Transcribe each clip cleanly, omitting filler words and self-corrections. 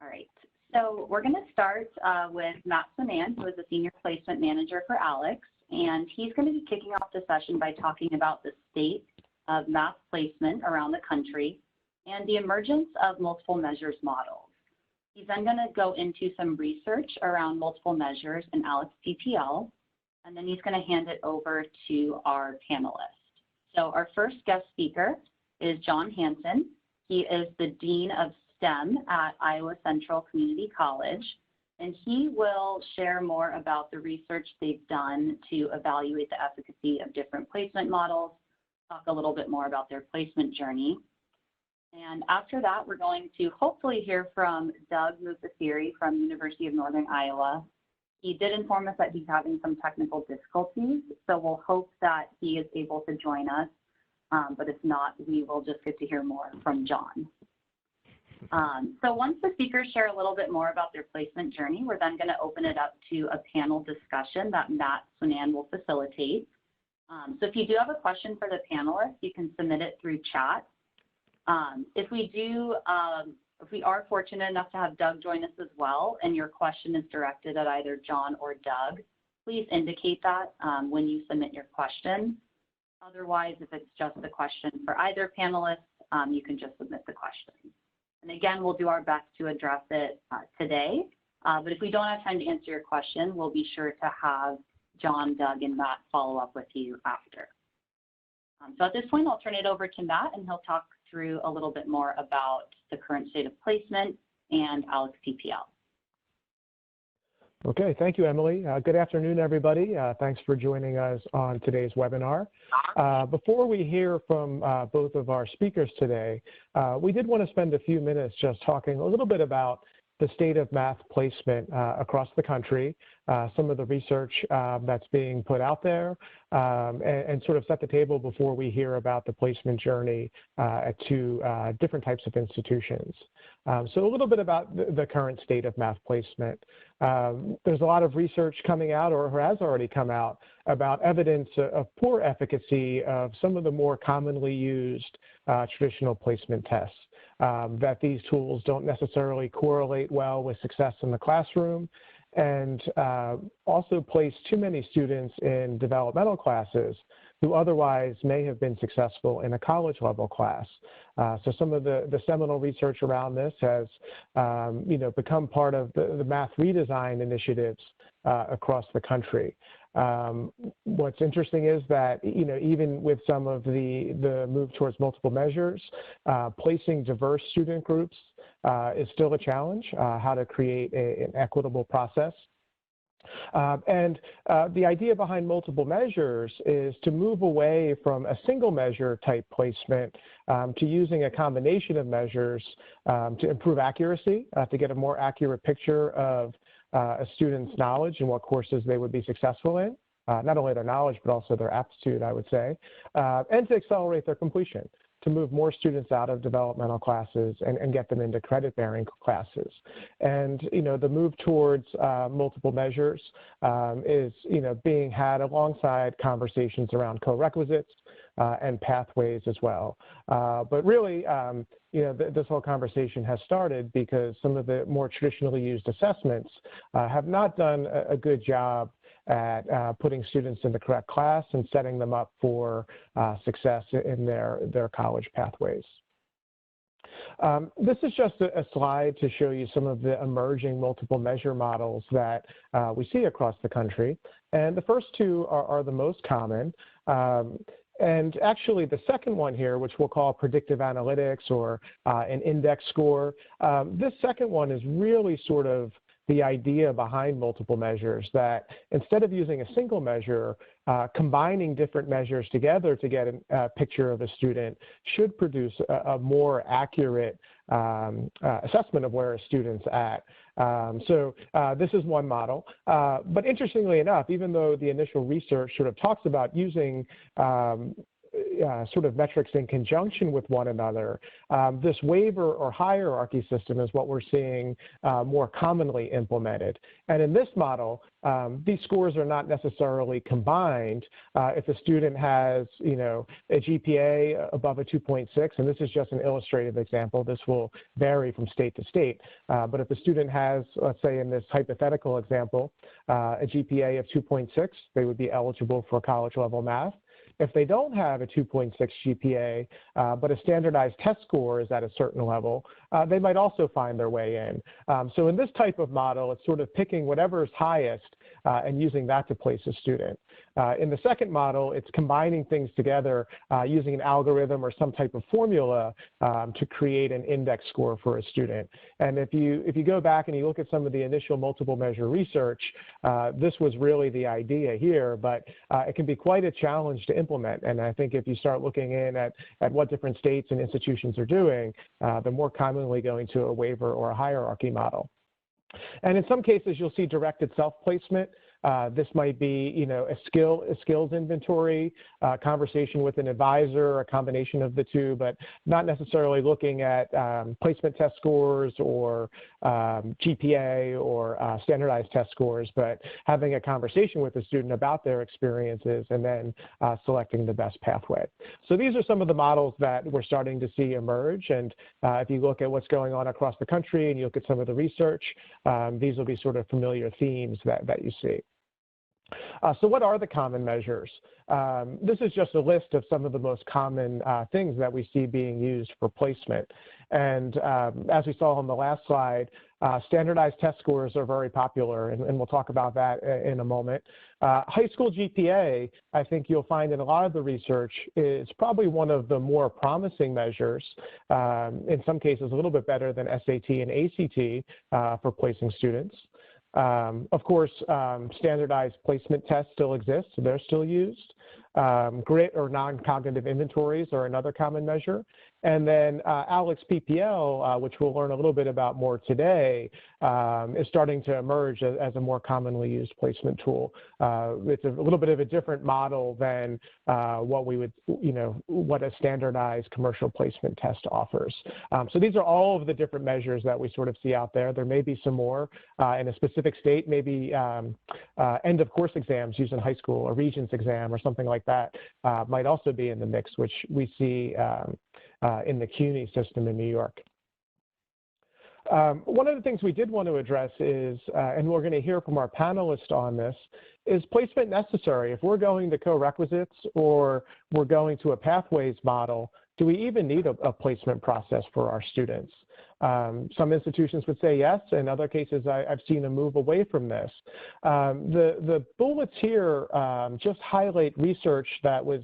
All right, so we're going to start with Matt Sinan, who is a Senior Placement Manager for Aleks, and he's going to be kicking off the session by talking about the state of math placement around the country and the emergence of multiple measures models. He's then going to go into some research around multiple measures in Aleks Ppl, and then he's going to hand it over to our panelists. So our first guest speaker is John Hansen. He is the Dean of STEM at Iowa Central Community College, and he will share more about the research they've done to evaluate the efficacy of different placement models, talk a little bit more about their placement journey. And after that, we're going to hopefully hear from Doug Mupasiri from University of Northern Iowa. He did inform us that he's having some technical difficulties, so we'll hope that he is able to join us. But if not, we will just get to hear more from John. So once the speakers share a little bit more about their placement journey, we're then going to open it up to a panel discussion that Matt Sinan will facilitate. So if you do have a question for the panelists, you can submit it through chat. If we are fortunate enough to have Doug join us as well, and your question is directed at either John or Doug, please indicate that when you submit your question. Otherwise, if it's just a question for either panelist, you can just submit the question. And again, we'll do our best to address it today. But if we don't have time to answer your question, we'll be sure to have John, Doug, and Matt follow up with you after. So at this point, I'll turn it over to Matt, and he'll talk through a little bit more about the current state of placement and Aleks Ppl. Okay, thank you, Emily. Good afternoon, everybody. Thanks for joining us on today's webinar. Before we hear from both of our speakers today, we did want to spend a few minutes just talking a little bit about the state of math placement across the country, some of the research that's being put out there, and sort of set the table before we hear about the placement journey at two different types of institutions. So a little bit about the current state of math placement. There's a lot of research coming out, or has already come out, about evidence of poor efficacy of some of the more commonly used traditional placement tests. That these tools don't necessarily correlate well with success in the classroom, and also place too many students in developmental classes who otherwise may have been successful in a college level class. So some of the seminal research around this has become part of the math redesign initiatives across the country. What's interesting is that, even with some of the move towards multiple measures, placing diverse student groups is still a challenge, how to create an equitable process. And the idea behind multiple measures is to move away from a single measure type placement to using a combination of measures to improve accuracy, to get a more accurate picture of a student's knowledge and what courses they would be successful in, not only their knowledge, but also their aptitude, I would say, and to accelerate their completion, to move more students out of developmental classes and get them into credit-bearing classes. And, the move towards multiple measures is, being had alongside conversations around co-requisites and pathways as well. But really, this whole conversation has started because some of the more traditionally used assessments have not done a good job at putting students in the correct class and setting them up for success in their college pathways. This is just a slide to show you some of the emerging multiple measure models that we see across the country. And the first two are the most common. And actually, the second one here, which we'll call predictive analytics or an index score, this second one is really sort of the idea behind multiple measures, that instead of using a single measure, combining different measures together to get a picture of a student should produce a more accurate assessment of where a student's at. So this is one model. But interestingly enough, even though the initial research sort of talks about using sort of metrics in conjunction with one another, this waiver or hierarchy system is what we're seeing more commonly implemented. And in this model, these scores are not necessarily combined. If a student has, a GPA above a 2.6, and this is just an illustrative example, this will vary from state to state, but if a student has, let's say in this hypothetical example, a GPA of 2.6, they would be eligible for college level math. If they don't have a 2.6 GPA, but a standardized test score is at a certain level, they might also find their way in. So in this type of model, it's sort of picking whatever is highest and using that to place a student. In the second model, it's combining things together using an algorithm or some type of formula to create an index score for a student. And if you go back and you look at some of the initial multiple measure research, this was really the idea here, but it can be quite a challenge to implement. And I think if you start looking in at what different states and institutions are doing, they're more commonly going to a waiver or a hierarchy model. And in some cases, you'll see directed self-placement. This might be, a skills inventory, conversation with an advisor, a combination of the two, but not necessarily looking at placement test scores or GPA or standardized test scores, but having a conversation with the student about their experiences and then selecting the best pathway. So these are some of the models that we're starting to see emerge. And if you look at what's going on across the country and you look at some of the research, these will be sort of familiar themes that you see. So what are the common measures? This is just a list of some of the most common things that we see being used for placement. And as we saw on the last slide, standardized test scores are very popular, and we'll talk about that in a moment. High school GPA, I think you'll find in a lot of the research, is probably one of the more promising measures, in some cases a little bit better than SAT and ACT for placing students. Of course, standardized placement tests still exist, so they're still used. Grit or non-cognitive inventories are another common measure. And then Aleks Ppl, which we'll learn a little bit about more today, is starting to emerge as a more commonly used placement tool. It's a little bit of a different model than what we would, what a standardized commercial placement test offers. So these are all of the different measures that we sort of see out there. There may be some more in a specific state, maybe end of course exams used in high school, a Regents exam or something like that might also be in the mix, which we see in the CUNY system in New York. One of the things we did want to address is, and we're going to hear from our panelists on this, is placement necessary? If we're going to co-requisites or we're going to a pathways model, do we even need a placement process for our students? Some institutions would say yes. In other cases, I've seen a move away from this. The bullets here just highlight research that was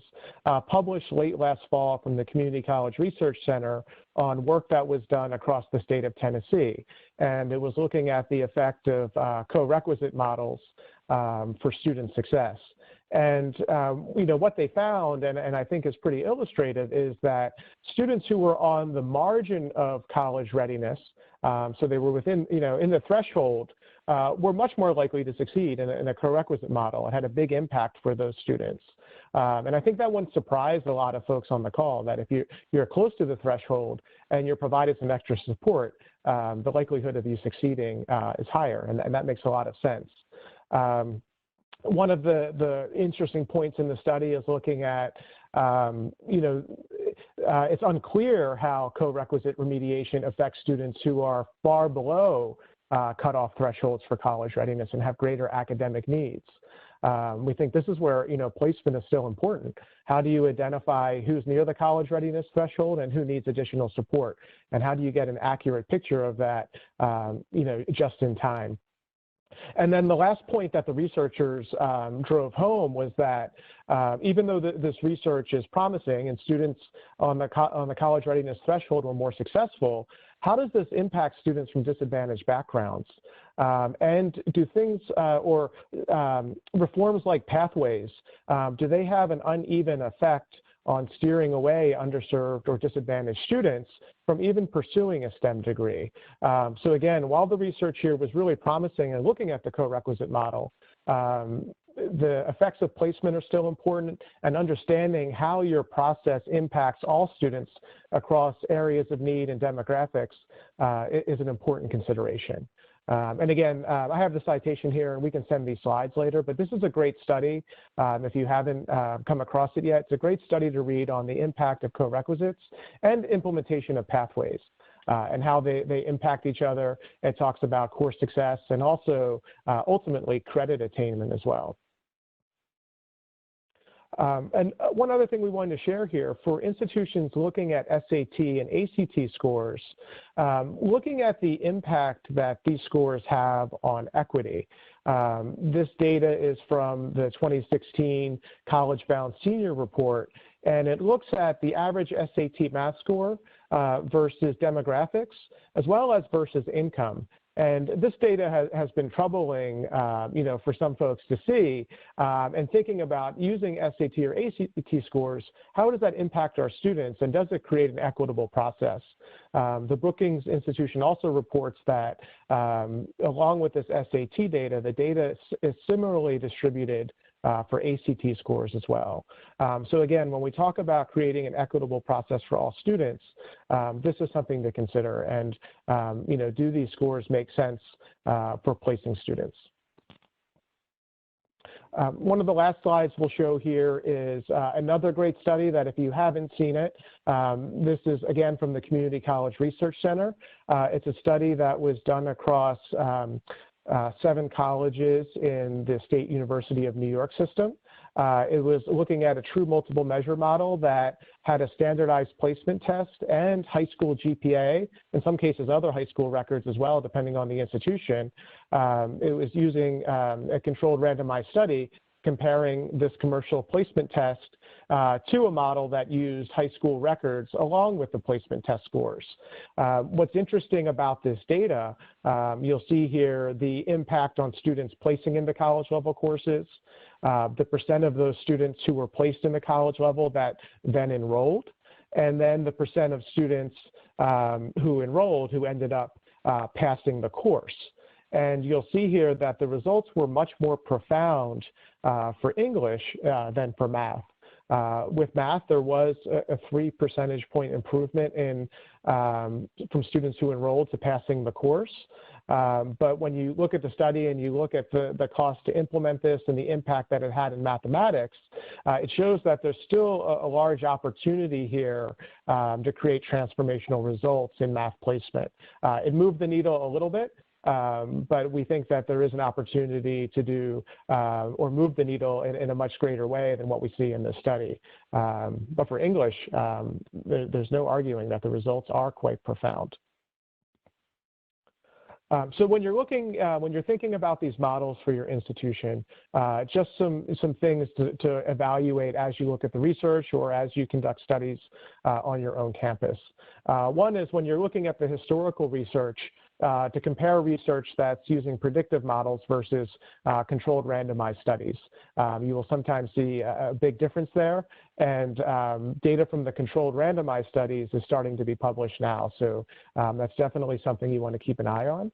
published late last fall from the Community College Research Center on work that was done across the state of Tennessee. And it was looking at the effect of co-requisite models for student success. And what they found, and I think is pretty illustrative, is that students who were on the margin of college readiness, so they were within, in the threshold, were much more likely to succeed in a co-requisite model. It had a big impact for those students. And I think that wouldn't surprise a lot of folks on the call, that if you're close to the threshold and you're provided some extra support, the likelihood of you succeeding is higher, and that makes a lot of sense. One of the interesting points in the study is looking at, it's unclear how co-requisite remediation affects students who are far below cutoff thresholds for college readiness and have greater academic needs. We think this is where, placement is still important. How do you identify who's near the college readiness threshold and who needs additional support? And how do you get an accurate picture of that, just in time? And then the last point that the researchers drove home was that even though this research is promising and students on the college readiness threshold were more successful, how does this impact students from disadvantaged backgrounds? And do things or reforms like pathways, do they have an uneven effect on steering away underserved or disadvantaged students from even pursuing a STEM degree? So again, while the research here was really promising and looking at the co-requisite model, the effects of placement are still important, and understanding how your process impacts all students across areas of need and demographics is an important consideration. And again, I have the citation here, and we can send these slides later, but this is a great study. If you haven't come across it yet, it's a great study to read on the impact of co-requisites and implementation of pathways. And how they impact each other. It talks about course success and also ultimately credit attainment as well. And one other thing we wanted to share here, for institutions looking at SAT and ACT scores, looking at the impact that these scores have on equity. This data is from the 2016 College Bound Senior Report, and it looks at the average SAT math score versus demographics, as well as versus income. And this data has been troubling, for some folks to see, and thinking about using SAT or ACT scores, how does that impact our students, and does it create an equitable process? The Brookings Institution also reports that along with this SAT data, the data is similarly distributed for ACT scores as well. So again, when we talk about creating an equitable process for all students, this is something to consider. And do these scores make sense for placing students? One of the last slides we'll show here is another great study that, if you haven't seen it, this is again from the Community College Research Center. It's a study that was done across 7 colleges in the State University of New York system. It was looking at a true multiple measure model that had a standardized placement test and high school GPA, in some cases other high school records as well, depending on the institution. It was using a controlled randomized study comparing this commercial placement test to a model that used high school records along with the placement test scores. What's interesting about this data, you'll see here the impact on students placing into college level courses, the percent of those students who were placed in the college level that then enrolled, and then the percent of students who enrolled who ended up passing the course. And you'll see here that the results were much more profound for English than for math. With math, there was a 3 percentage point improvement in from students who enrolled to passing the course. But when you look at the study and you look at the cost to implement this and the impact that it had in mathematics, it shows that there's still a large opportunity here to create transformational results in math placement. It moved the needle a little bit, but we think that there is an opportunity to do or move the needle in a much greater way than what we see in this study. But for English, there's no arguing that the results are quite profound. So when you're thinking about these models for your institution, just some things to evaluate as you look at the research or as you conduct studies on your own campus. One is when you're looking at the historical research, to compare research that's using predictive models versus controlled randomized studies. You will sometimes see a big difference there, and data from the controlled randomized studies is starting to be published now, so that's definitely something you want to keep an eye on.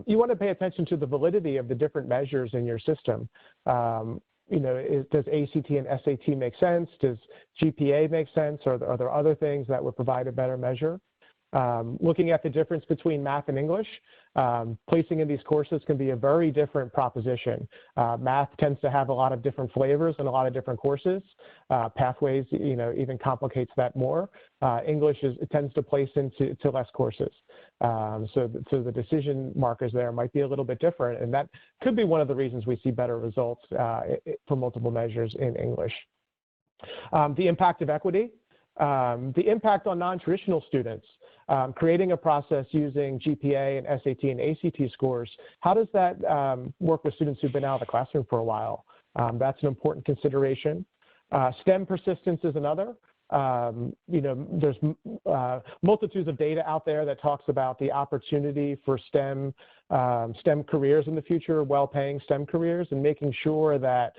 You want to pay attention to the validity of the different measures in your system. Does ACT and SAT make sense? Does GPA make sense? Are there other things that would provide a better measure? Looking at the difference between math and English, placing in these courses can be a very different proposition. Math tends to have a lot of different flavors and a lot of different courses. Pathways, even complicates that more. English tends to place into less courses. So the decision markers there might be a little bit different, and that could be one of the reasons we see better results for multiple measures in English. The impact of equity, the impact on non-traditional students. Creating a process using GPA and SAT and ACT scores, how does that work with students who've been out of the classroom for a while? That's an important consideration. STEM persistence is another. There's multitudes of data out there that talks about the opportunity for STEM careers in the future, well-paying STEM careers, and making sure that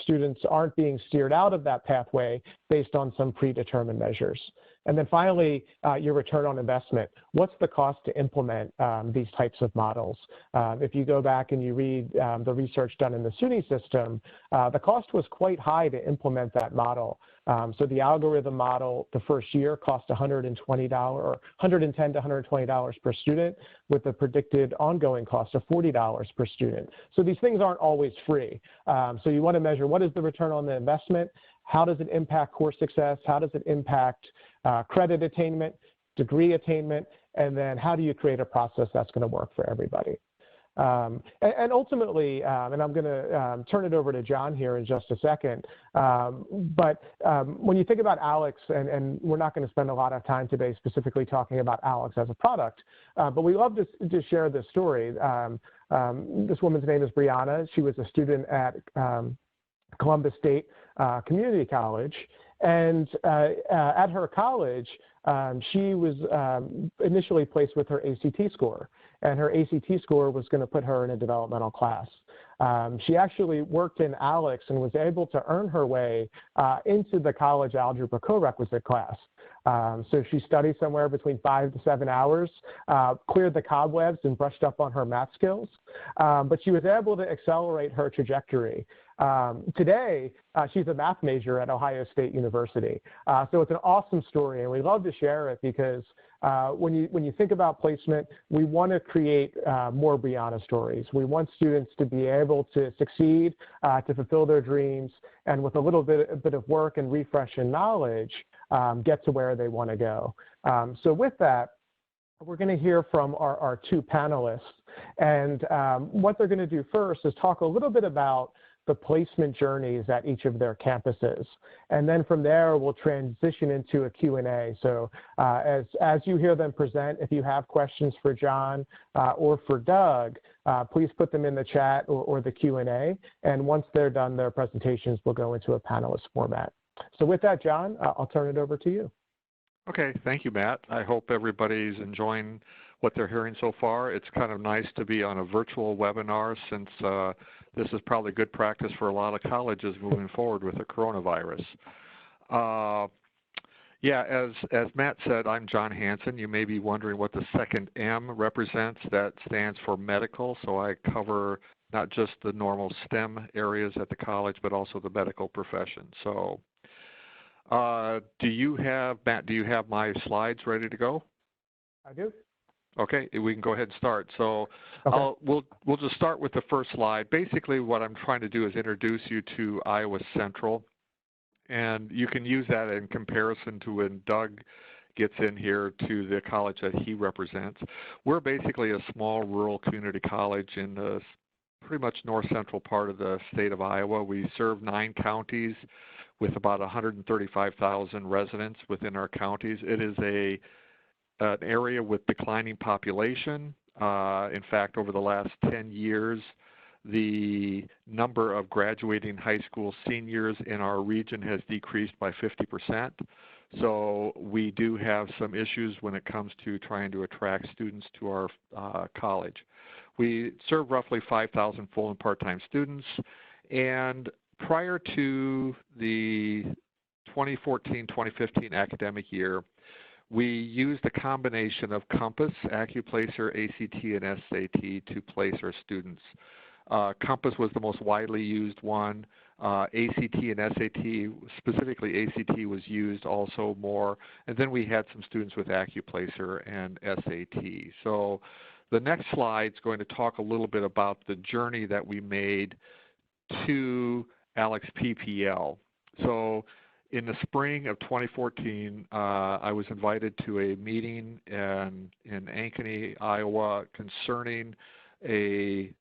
students aren't being steered out of that pathway based on some predetermined measures. And then finally, your return on investment. What's the cost to implement these types of models? If you go back and you read the research done in the SUNY system, the cost was quite high to implement that model. So the algorithm model, the first year, cost $110 to $120 per student, with a predicted ongoing cost of $40 per student. So these things aren't always free. So you want to measure what is the return on the investment, how does it impact course success, how does it impact credit attainment, degree attainment, and then how do you create a process that's going to work for everybody. And ultimately, and I'm going to turn it over to John here in just a second, but when you think about Aleks, and we're not going to spend a lot of time today specifically talking about Aleks as a product, but we love to share this story. This woman's name is Brianna. She was a student at Columbus State Community College, and at her college, she was initially placed with her ACT score, and her ACT score was going to put her in a developmental class. She actually worked in Aleks and was able to earn her way into the college algebra co-requisite class. So she studied somewhere between 5 to 7 hours, cleared the cobwebs and brushed up on her math skills, but she was able to accelerate her trajectory. Today, she's a math major at Ohio State University. So it's an awesome story, and we love to share it because when you think about placement, we want to create more Brianna stories. We want students to be able to succeed, to fulfill their dreams, and with a little bit of work and refresh in knowledge, get to where they want to go. So with that, we're going to hear from our two panelists, and what they're going to do first is talk a little bit about the placement journeys at each of their campuses. And then from there, we'll transition into a Q&A. So as you hear them present, if you have questions for John or for Doug, please put them in the chat or the Q&A. And once they're done their presentations, we'll go into a panelist format. So with that, John, I'll turn it over to you. Okay, thank you, Matt. I hope everybody's enjoying what they're hearing so far. It's kind of nice to be on a virtual webinar since this is probably good practice for a lot of colleges moving forward with the coronavirus. Yeah, as Matt said, I'm John Hansen. You may be wondering what the second M represents. That stands for medical, so I cover not just the normal STEM areas at the college, but also the medical profession. So do you have, Matt, do you have my slides ready to go? I do. Okay, we can go ahead and start. So okay. we'll just start with the first slide. Basically, what I'm trying to do is introduce you to Iowa Central, and you can use that in comparison to when Doug gets in here to the college that he represents. We're basically a small rural community college in the pretty much north central part of the state of Iowa. We serve 9 counties with about 135,000 residents within our counties. It is an area with declining population. In fact, over the last 10 years, the number of graduating high school seniors in our region has decreased by 50%. So we do have some issues when it comes to trying to attract students to our college. We serve roughly 5,000 full and part-time students, and prior to the 2014-2015 academic year, we used a combination of Compass, AccuPlacer, ACT, and SAT to place our students. Compass was the most widely used one. ACT and SAT, specifically ACT, was used also more. And then we had some students with AccuPlacer and SAT. So the next slide is going to talk a little bit about the journey that we made to Aleks Ppl. So in the spring of 2014, I was invited to a meeting in Ankeny, Iowa, concerning a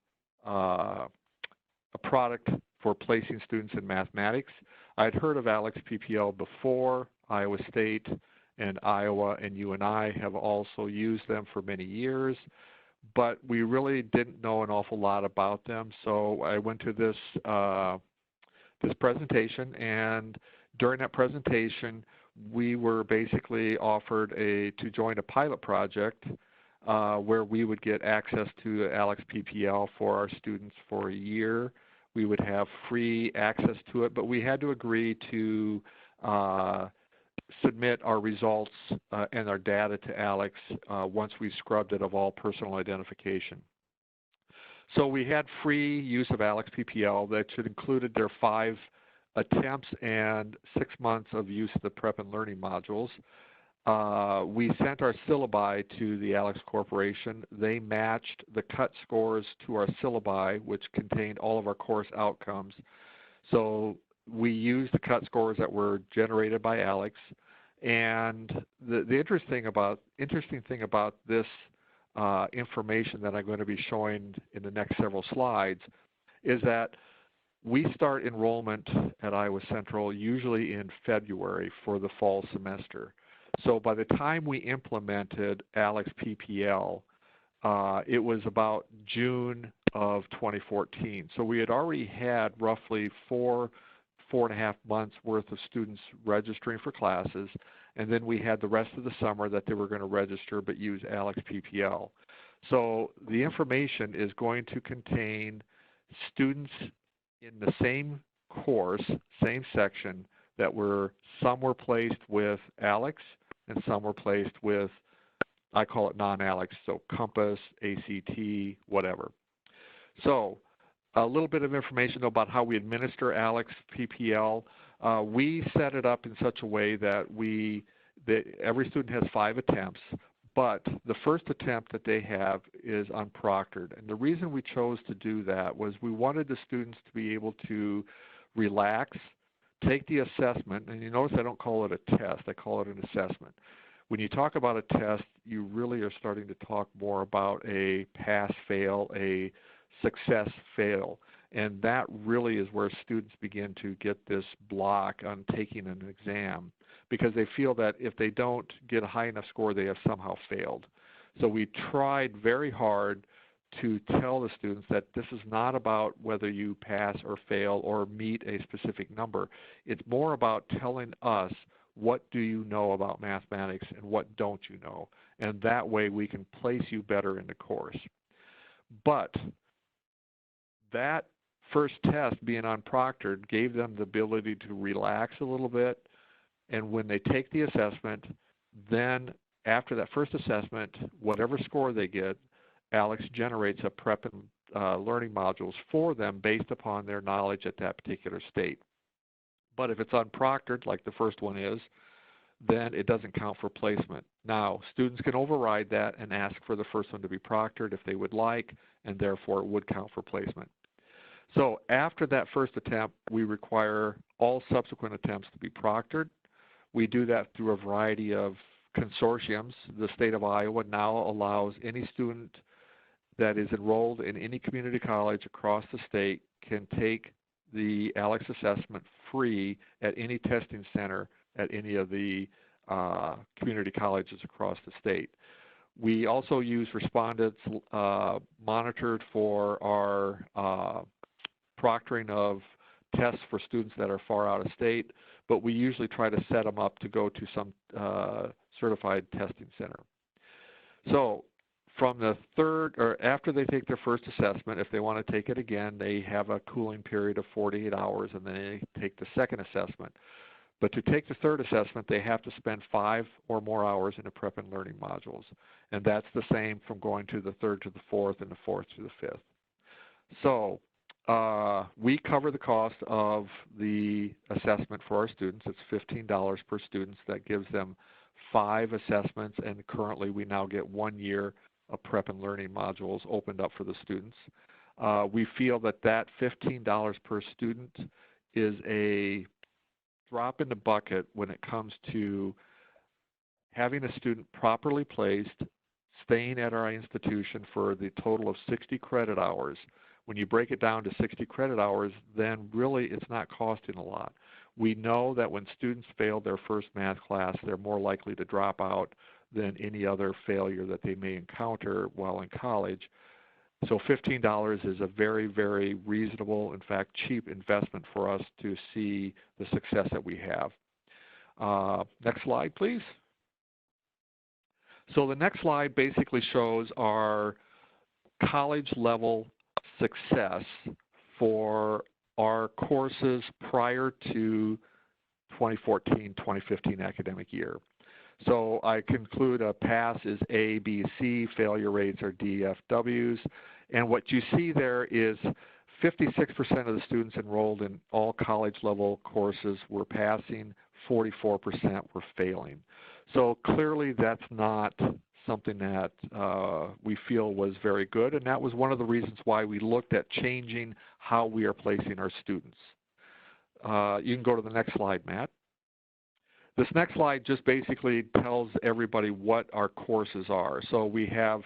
product for placing students in mathematics. I'd heard of Aleks Ppl before. Iowa State and Iowa and UNI have also used them for many years, but we really didn't know an awful lot about them. So I went to this this presentation, and during that presentation, we were basically offered to join a pilot project where we would get access to Aleks Ppl for our students for a year. We would have free access to it, but we had to agree to submit our results and our data to Aleks once we scrubbed it of all personal identification. So we had free use of Aleks Ppl that should included their 5 attempts and 6 months of use of the prep and learning modules. We sent our syllabi to the Aleks Corporation. They matched the cut scores to our syllabi, which contained all of our course outcomes. So we used the cut scores that were generated by Aleks. And the interesting thing about this information that I'm going to be showing in the next several slides is that we start enrollment at Iowa Central usually in February for the fall semester. So by the time we implemented Aleks Ppl, it was about June of 2014. So we had already had roughly 4.5 months worth of students registering for classes, and then we had the rest of the summer that they were going to register but use Aleks Ppl. So the information is going to contain students in the same course, same section, that some were placed with Aleks and some were placed with, I call it non-Aleks, so Compass, ACT, whatever. So a little bit of information about how we administer Aleks Ppl. We set it up in such a way that every student has 5 attempts, but the first attempt that they have is unproctored. And the reason we chose to do that was we wanted the students to be able to relax, take the assessment, and you notice I don't call it a test, I call it an assessment. When you talk about a test, you really are starting to talk more about a pass-fail, a success-fail. And that really is where students begin to get this block on taking an exam, because they feel that if they don't get a high enough score, they have somehow failed. So we tried very hard to tell the students that this is not about whether you pass or fail or meet a specific number. It's more about telling us what do you know about mathematics and what don't you know. And that way we can place you better in the course. But that first test being unproctored gave them the ability to relax a little bit. And when they take the assessment, then after that first assessment, whatever score they get, Aleks generates a prep and learning modules for them based upon their knowledge at that particular state. But if it's unproctored, like the first one is, then it doesn't count for placement. Now, students can override that and ask for the first one to be proctored if they would like, and therefore it would count for placement. So after that first attempt, we require all subsequent attempts to be proctored. We do that through a variety of consortiums. The state of Iowa now allows any student that is enrolled in any community college across the state can take the Aleks assessment free at any testing center at any of the community colleges across the state. We also use respondents monitored for our proctoring of tests for students that are far out of state, but we usually try to set them up to go to some certified testing center. So from the third, or after they take their first assessment, if they want to take it again, they have a cooling period of 48 hours and then they take the second assessment. But to take the third assessment, they have to spend 5 or more hours in the prep and learning modules. And that's the same from going to the third to the fourth and the fourth to the fifth. So we cover the cost of the assessment for our students. It's $15 per student. That gives them 5 assessments, and currently we now get 1 year of prep and learning modules opened up for the students. We feel that that $15 per student is a drop in the bucket when it comes to having a student properly placed, staying at our institution for the total of 60 credit hours. When you break it down to 60 credit hours, then really it's not costing a lot. We know that when students fail their first math class, they're more likely to drop out than any other failure that they may encounter while in college. So $15 is a very, very reasonable, in fact, cheap investment for us to see the success that we have. Next slide, please. So the next slide basically shows our college level success for our courses prior to 2014-2015 academic year. So I conclude a pass is A, B, C, failure rates are D, F, Ws, and what you see there is 56% of the students enrolled in all college level courses were passing, 44% were failing. So clearly that's not something that we feel was very good, and that was one of the reasons why we looked at changing how we are placing our students. You can go to the next slide, Matt. This next slide just basically tells everybody what our courses are. So we have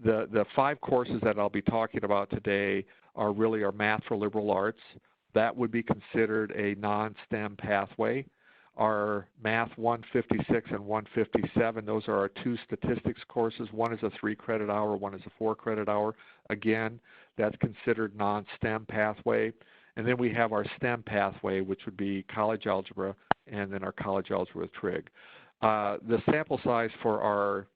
the 5 courses that I'll be talking about today are really our Math for Liberal Arts. That would be considered a non-STEM pathway. Our Math 156 and 157, those are our 2 statistics courses. One is a 3-credit hour, one is a 4-credit hour. Again, that's considered non-STEM pathway. And then we have our STEM pathway, which would be college algebra, and then our college algebra with Trig. The sample size for our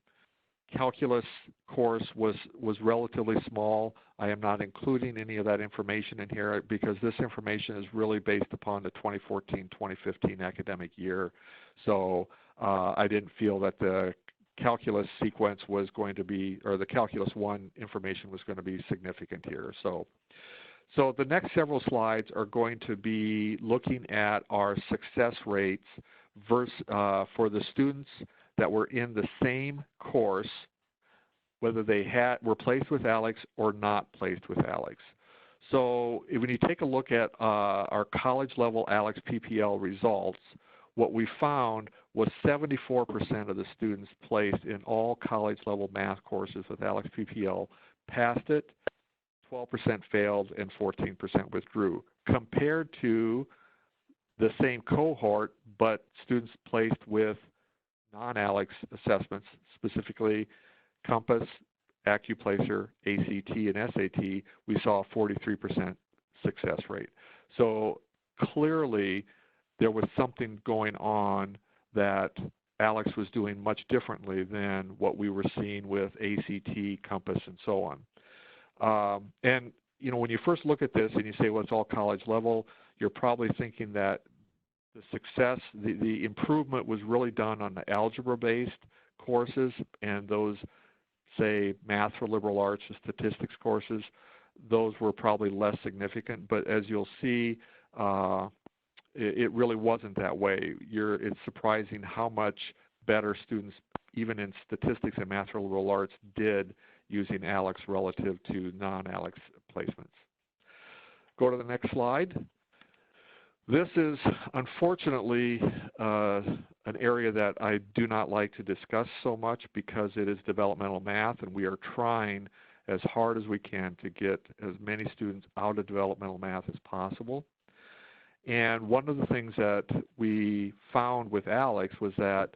calculus course was relatively small. I am not including any of that information in here because this information is really based upon the 2014-2015 academic year. So I didn't feel that the calculus sequence was going to be, or the calculus 1 information was going to be significant here. So the next several slides are going to be looking at our success rates for the students that were in the same course, whether they were placed with Aleks or not placed with Aleks. So when you take a look at our college level Aleks Ppl results, what we found was 74% of the students placed in all college level math courses with Aleks Ppl passed it, 12% failed, and 14% withdrew, compared to the same cohort, but students placed with non-Aleks assessments, specifically Compass, AccuPlacer, ACT, and SAT, we saw a 43% success rate. So clearly there was something going on that Aleks was doing much differently than what we were seeing with ACT, Compass, and so on. And you know, when you first look at this and you say, well, it's all college level, you're probably thinking that the success, the improvement was really done on the algebra-based courses and those, say, Math for Liberal Arts or statistics courses. Those were probably less significant, but as you'll see, it really wasn't that way. It's surprising how much better students, even in statistics and Math for Liberal Arts, did using Aleks relative to non-Aleks placements. Go to the next slide. This is unfortunately an area that I do not like to discuss so much because it is developmental math, and we are trying as hard as we can to get as many students out of developmental math as possible. And one of the things that we found with Aleks was that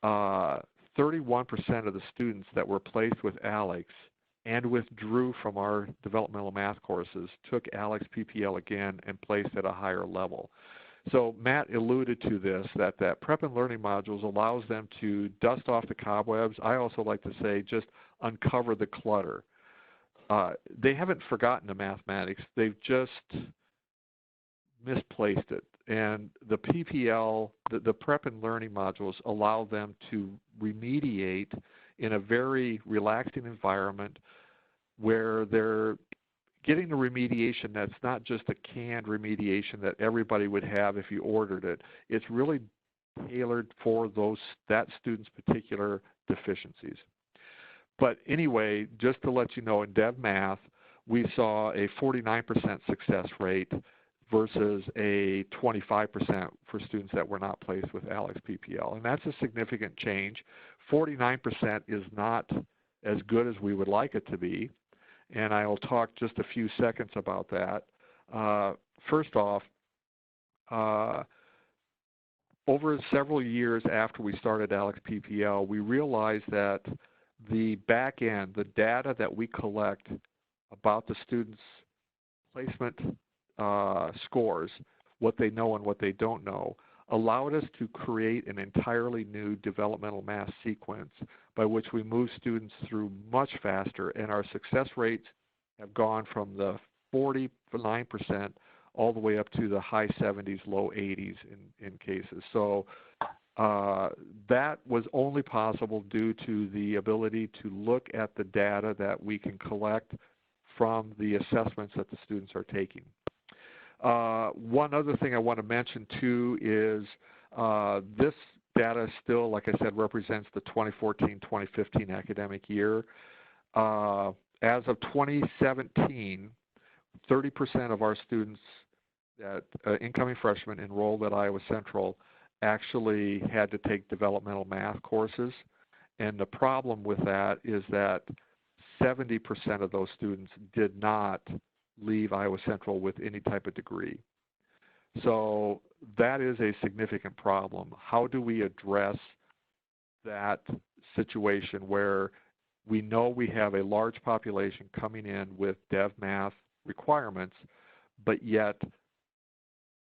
31% of the students that were placed with Aleks and withdrew from our developmental math courses took Aleks Ppl again and placed at a higher level. So Matt alluded to this, that prep and learning modules allows them to dust off the cobwebs. I also like to say just uncover the clutter. They haven't forgotten the mathematics. They've just misplaced it. And the PPL, the prep and learning modules allow them to remediate in a very relaxing environment where they're getting a remediation that's not just a canned remediation that everybody would have if you ordered it. It's really tailored for that student's particular deficiencies. But anyway, just to let you know, in Dev Math, we saw a 49% success rate versus a 25% for students that were not placed with Aleks Ppl. And that's a significant change. 49% is not as good as we would like it to be, and I will talk just a few seconds about that. First off, over several years after we started Aleks Ppl, we realized that the back end, the data that we collect about the students' placement scores, what they know and what they don't know, allowed us to create an entirely new developmental math sequence by which we move students through much faster, and our success rates have gone from the 49% all the way up to the high 70s, low 80s in cases. So that was only possible due to the ability to look at the data that we can collect from the assessments that the students are taking. One other thing I want to mention too is this data still, like I said, represents the 2014-2015 academic year. As of 2017, 30% of our students, incoming freshmen enrolled at Iowa Central, actually had to take developmental math courses. And the problem with that is that 70% of those students did not leave Iowa Central with any type of degree. So that is a significant problem. How do we address that situation where we know we have a large population coming in with Dev Math requirements, but yet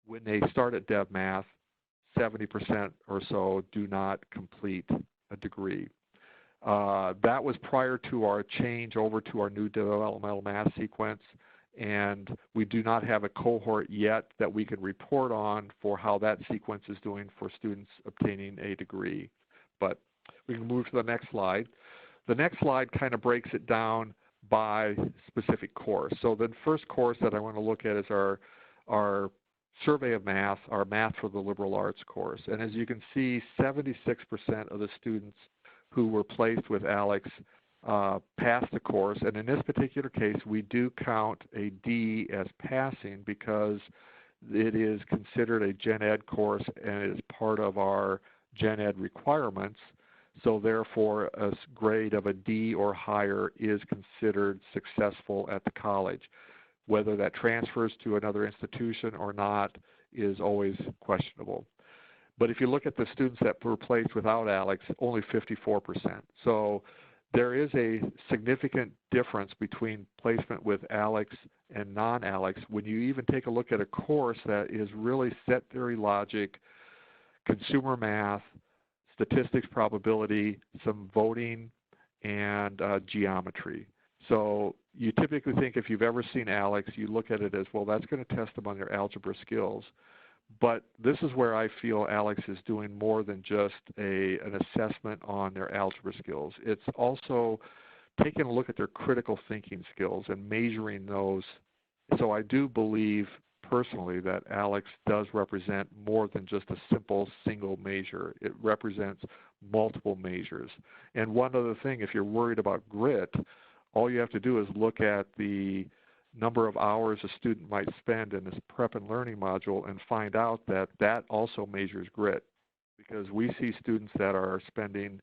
when they start at Dev Math, 70% or so do not complete a degree. That was prior to our change over to our new developmental math sequence, and we do not have a cohort yet that we can report on for how that sequence is doing for students obtaining a degree. But we can move to the next slide. The next slide kind of breaks it down by specific course. So the first course that I want to look at is our survey of math, our math for the liberal arts course. And as you can see, 76% of the students who were placed with Aleks passed the course. And in this particular case, we do count a D as passing because it is considered a gen ed course and it is part of our gen ed requirements. So therefore, a grade of a D or higher is considered successful at the college. Whether that transfers to another institution or not is always questionable. But if you look at the students that were placed without Aleks, only 54%. So there is a significant difference between placement with Aleks and non-Aleks when you even take a look at a course that is really set theory logic, consumer math, statistics probability, some voting, and geometry. So you typically think if you've ever seen Aleks, you look at it as, well, that's going to test them on their algebra skills. But this is where I feel Aleks is doing more than just an assessment on their algebra skills. It's also taking a look at their critical thinking skills and measuring those. So I do believe personally that Aleks does represent more than just a simple single measure. It represents multiple measures. And one other thing, if you're worried about grit, all you have to do is look at the number of hours a student might spend in this prep and learning module and find out that that also measures grit, because we see students that are spending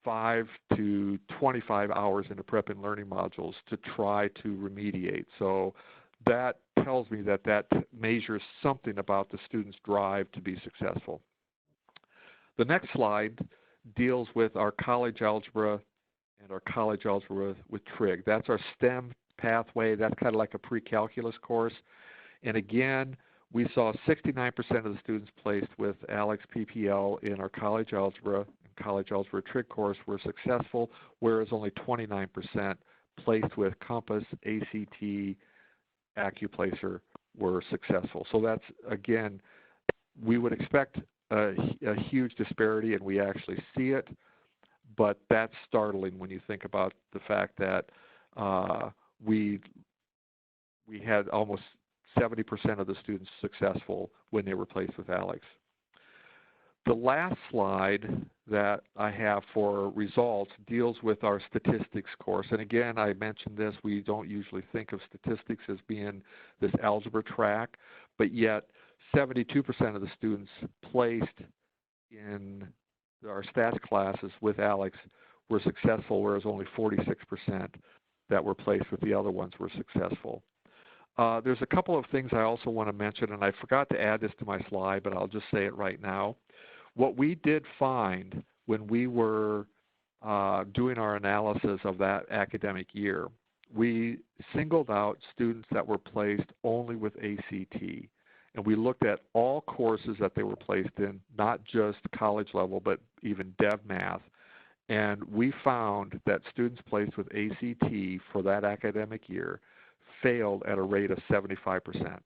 5 to 25 hours in the prep and learning modules to try to remediate. So that tells me that that measures something about the student's drive to be successful. The next slide deals with our college algebra and our college algebra with Trig. That's our STEM pathway. That's kind of like a pre-calculus course. And again, we saw 69% of the students placed with Aleks Ppl in our college algebra and college algebra Trig course were successful, whereas only 29% placed with Compass, ACT, AccuPlacer were successful. So that's, again, we would expect a huge disparity, and we actually see it, but that's startling when you think about the fact that we had almost 70% of the students successful when they were placed with Aleks. The last slide that I have for results deals with our statistics course. And again, I mentioned this, we don't usually think of statistics as being this algebra track, but yet 72% of the students placed in our stats classes with Aleks were successful, whereas only 46% that were placed with the other ones were successful. There's a couple of things I also want to mention, and I forgot to add this to my slide, but I'll just say it right now. What we did find when we were doing our analysis of that academic year, we singled out students that were placed only with ACT. And we looked at all courses that they were placed in, not just college level, but even Dev Math. And we found that students placed with ACT for that academic year failed at a rate of 75%.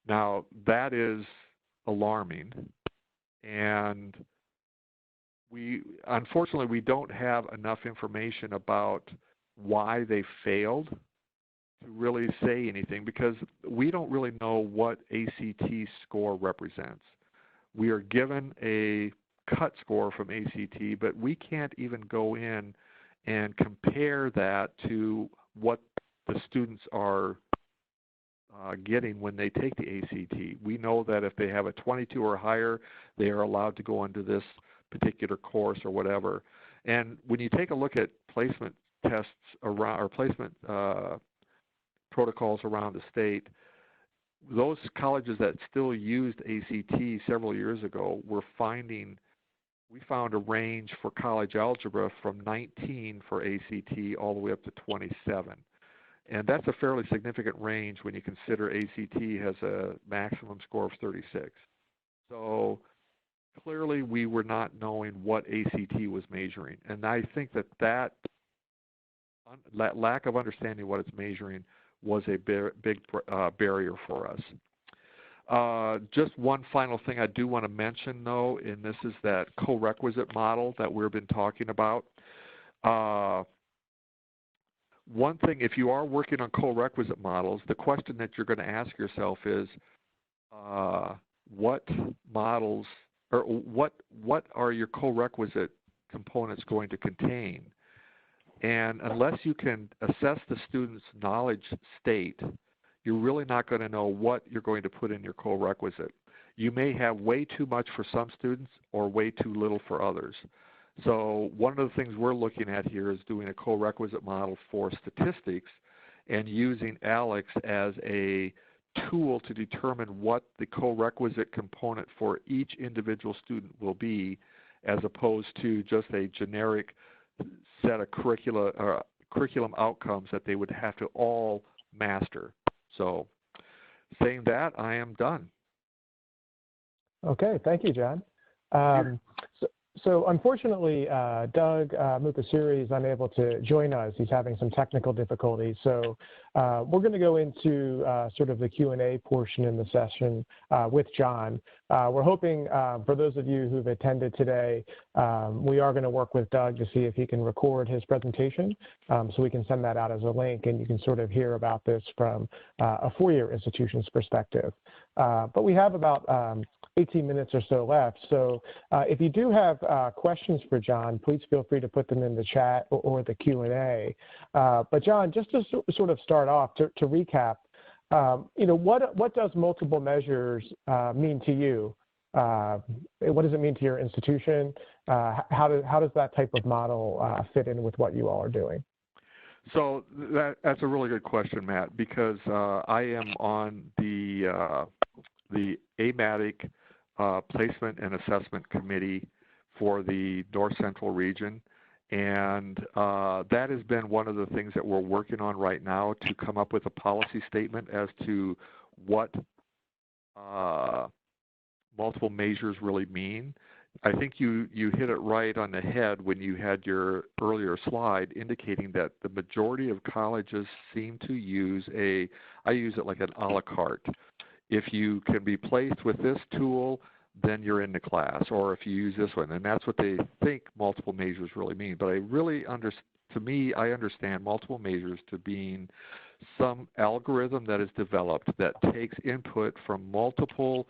Now, that is alarming, and unfortunately, we don't have enough information about why they failed to really say anything, because we don't really know what ACT score represents. We are given a cut score from ACT, but we can't even go in and compare that to what the students are getting when they take the ACT. We know that if they have a 22 or higher, they are allowed to go into this particular course or whatever. And when you take a look at placement tests around, or placement protocols around the state, those colleges that still used ACT several years ago we found a range for college algebra from 19 for ACT all the way up to 27. And that's a fairly significant range when you consider ACT has a maximum score of 36. So clearly we were not knowing what ACT was measuring. And I think that lack of understanding what it's measuring was a big barrier for us. Just one final thing I do want to mention, though, and this is that co-requisite model that we've been talking about. One thing, if you are working on co-requisite models, the question that you're going to ask yourself is, what models, or what are your co-requisite components going to contain? And unless you can assess the student's knowledge state, you're really not going to know what you're going to put in your co-requisite. You may have way too much for some students or way too little for others. So one of the things we're looking at here is doing a co-requisite model for statistics and using Aleks as a tool to determine what the co-requisite component for each individual student will be, as opposed to just a generic set of curriculum outcomes that they would have to all master. So saying that, I am done. Okay, thank you, John. So unfortunately, Doug Mupasiri is unable to join us. He's having some technical difficulties. So we're going to go into sort of the Q&A portion in the session with John. We're hoping, for those of you who've attended today, we are going to work with Doug to see if he can record his presentation, so we can send that out as a link, and you can sort of hear about this from a four-year institution's perspective. But we have about 18 minutes or so left. So if you do have questions for John, please feel free to put them in the chat or the Q&A. But John, just to sort of start off, to recap, what does multiple measures mean to you? What does it mean to your institution? How does that type of model fit in with what you all are doing? So that's a really good question, Matt, because I am on the AMATIC Placement and Assessment Committee for the North Central region, and that has been one of the things that we're working on right now to come up with a policy statement as to what multiple measures really mean. I think you hit it right on the head when you had your earlier slide indicating that the majority of colleges seem to use I use it like an a la carte. If you can be placed with this tool, then you're in the class, or if you use this one, and that's what they think multiple measures really mean. But to me, I understand multiple measures to being some algorithm that is developed that takes input from multiple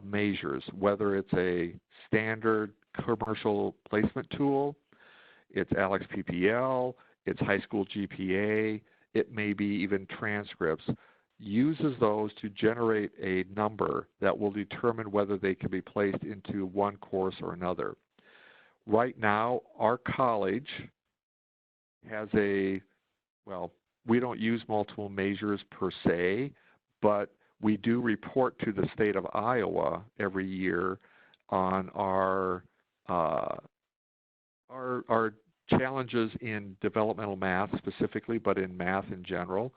measures, whether it's a standard commercial placement tool, it's Aleks Ppl, it's high school GPA, it may be even transcripts, uses those to generate a number that will determine whether they can be placed into one course or another. Right now, our college has we don't use multiple measures per se, but we do report to the state of Iowa every year on our challenges in developmental math specifically, but in math in general.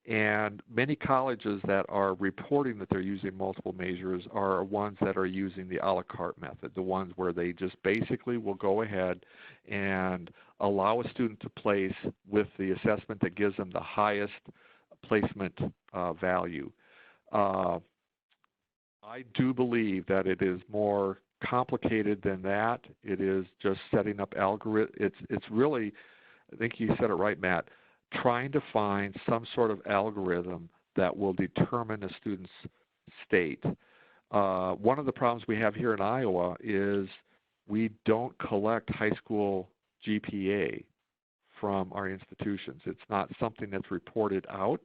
And many colleges that are reporting that they're using multiple measures are ones that are using the a la carte method, the ones where they just basically will go ahead and allow a student to place with the assessment that gives them the highest placement value. I do believe that it is more complicated than that. It is just setting up algorithms. It's really, I think you said it right, Matt, trying to find some sort of algorithm that will determine a student's state. One of the problems we have here in Iowa is we don't collect high school GPA from our institutions. It's not something that's reported out.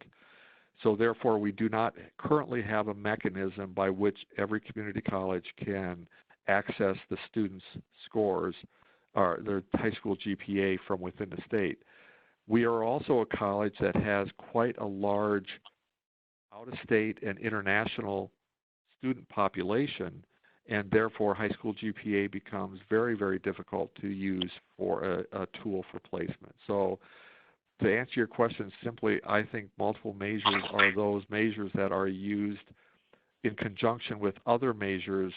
So therefore, we do not currently have a mechanism by which every community college can access the students' scores or their high school GPA from within the state. We are also a college that has quite a large out-of-state and international student population, and therefore high school GPA becomes very, very difficult to use for a tool for placement. So to answer your question simply, I think multiple measures are those measures that are used in conjunction with other measures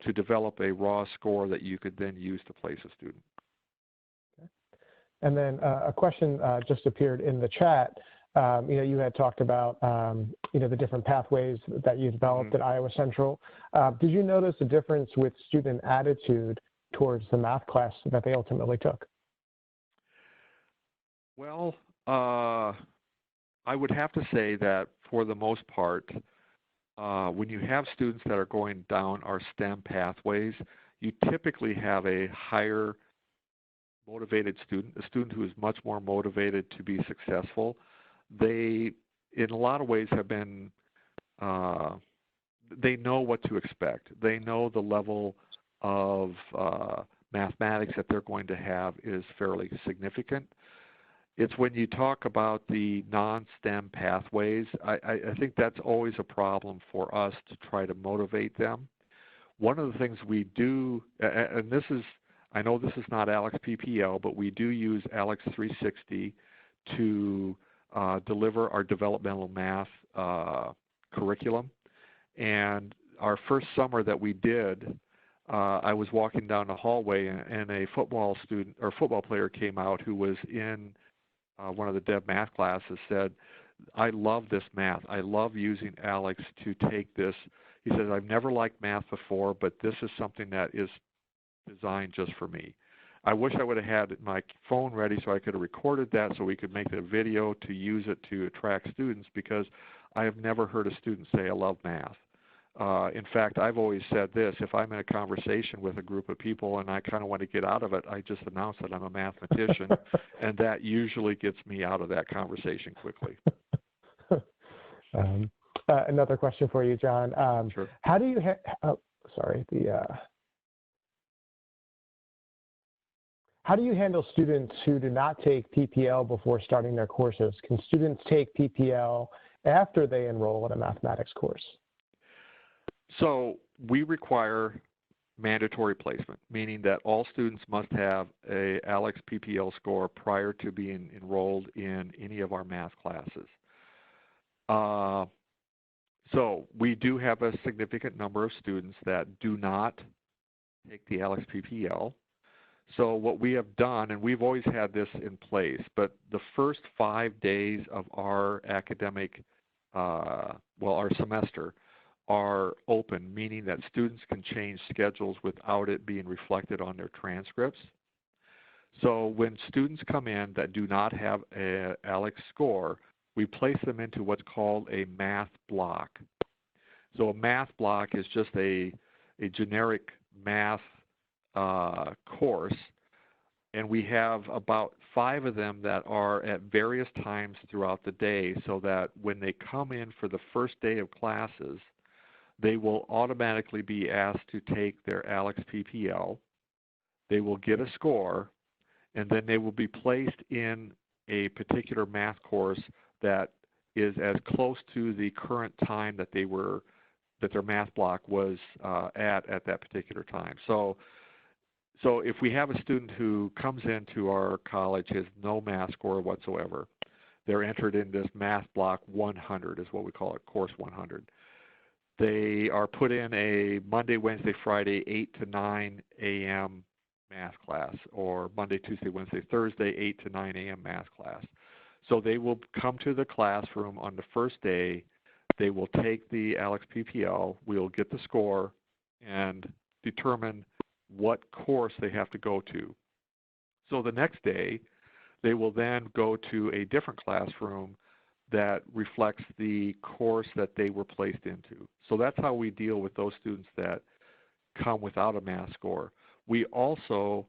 to develop a raw score that you could then use to place a student. And then a question just appeared in the chat. You had talked about, the different pathways that you developed at Iowa Central. Did you notice a difference with student attitude towards the math class that they ultimately took? Well, I would have to say that for the most part, when you have students that are going down our STEM pathways, you typically have a higher motivated student, a student who is much more motivated to be successful. They, in a lot of ways, have been, they know what to expect. They know the level of mathematics that they're going to have is fairly significant. It's when you talk about the non-STEM pathways, I think that's always a problem for us to try to motivate them. One of the things we do, and this is, I know this is not Aleks Ppl, but we do use Aleks 360 to deliver our developmental math curriculum. And our first summer that we did, I was walking down the hallway and a football student or football player came out who was in one of the dev math classes, said, "I love this math. I love using Aleks to take this." He says, "I've never liked math before, but this is something that is designed just for me." I wish I would have had my phone ready so I could have recorded that so we could make the video to use it to attract students, because I have never heard a student say, "I love math." In fact, I've always said this: if I'm in a conversation with a group of people and I kind of want to get out of it, I just announce that I'm a mathematician, and that usually gets me out of that conversation quickly. Another question for you, John. Sure. How do you how do you handle students who do not take PPL before starting their courses? Can students take PPL after they enroll in a mathematics course? So we require mandatory placement, meaning that all students must have a Aleks Ppl score prior to being enrolled in any of our math classes. So we do have a significant number of students that do not take the Aleks Ppl. So what we have done, and we've always had this in place, but the first 5 days of our academic, our semester, are open, meaning that students can change schedules without it being reflected on their transcripts. So when students come in that do not have an Aleks score, we place them into what's called a math block. So a math block is just a generic math course, and we have about 5 of them that are at various times throughout the day, so that when they come in for the first day of classes, they will automatically be asked to take their Aleks Ppl. They will get a score, and then they will be placed in a particular math course that is as close to the current time that their math block was at that particular time. So if we have a student who comes into our college, has no math score whatsoever, they're entered in this math block 100 is what we call it, course 100. They are put in a Monday, Wednesday, Friday, 8 to 9 a.m. math class, or Monday, Tuesday, Wednesday, Thursday, 8 to 9 a.m. math class. So they will come to the classroom on the first day. They will take the Aleks Ppl. We'll get the score and determine what course they have to go to. So the next day, they will then go to a different classroom that reflects the course that they were placed into. So that's how we deal with those students that come without a math score. We also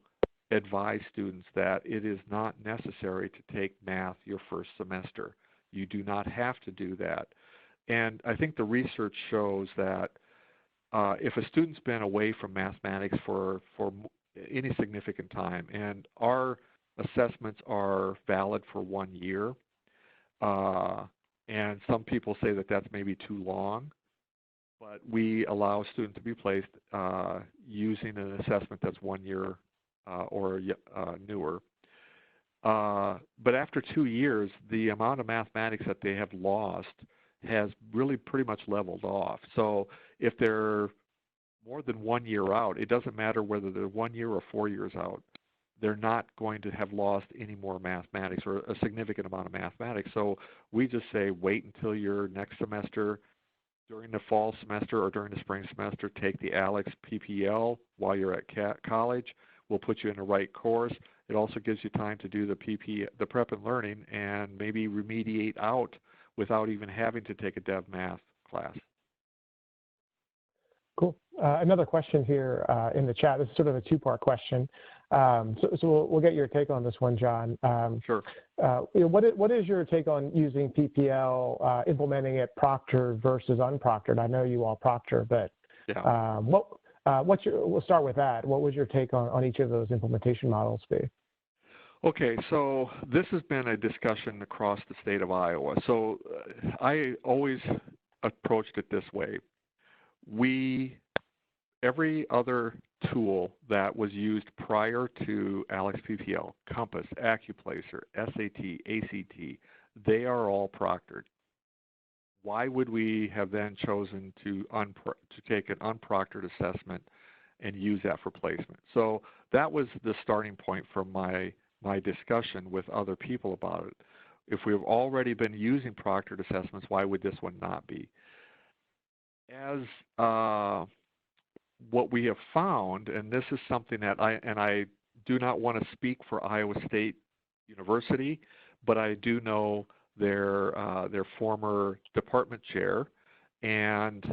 advise students that it is not necessary to take math your first semester. You do not have to do that. And I think the research shows that if a student's been away from mathematics for any significant time, and our assessments are valid for 1 year, and some people say that that's maybe too long, but we allow students to be placed using an assessment that's 1 year or newer. But after 2 years, the amount of mathematics that they have lost has really pretty much leveled off. So if they're more than 1 year out, it doesn't matter whether they're 1 year or 4 years out, they're not going to have lost any more mathematics or a significant amount of mathematics. So we just say wait until your next semester, during the fall semester or during the spring semester, take the Aleks Ppl while you're at college. We'll put you in the right course. It also gives you time to do the prep and learning and maybe remediate out without even having to take a dev math class. Cool. Another question here in the chat. This is sort of a two-part question. So we'll get your take on this one, John. Sure. What is your take on using PPL, implementing it proctored versus unproctored? I know you all proctor, but yeah. We'll start with that. What was your take on each of those implementation models be? Okay, so this has been a discussion across the state of Iowa. So I always approached it this way. Every other tool that was used prior to Aleks Ppl, Compass, AccuPlacer, SAT, ACT, they are all proctored. Why would we have then chosen to take an unproctored assessment and use that for placement? So that was the starting point for my discussion with other people about it. If we've already been using proctored assessments, why would this one not be? As what we have found, and this is something that I do not want to speak for Iowa State University, but I do know their former department chair, and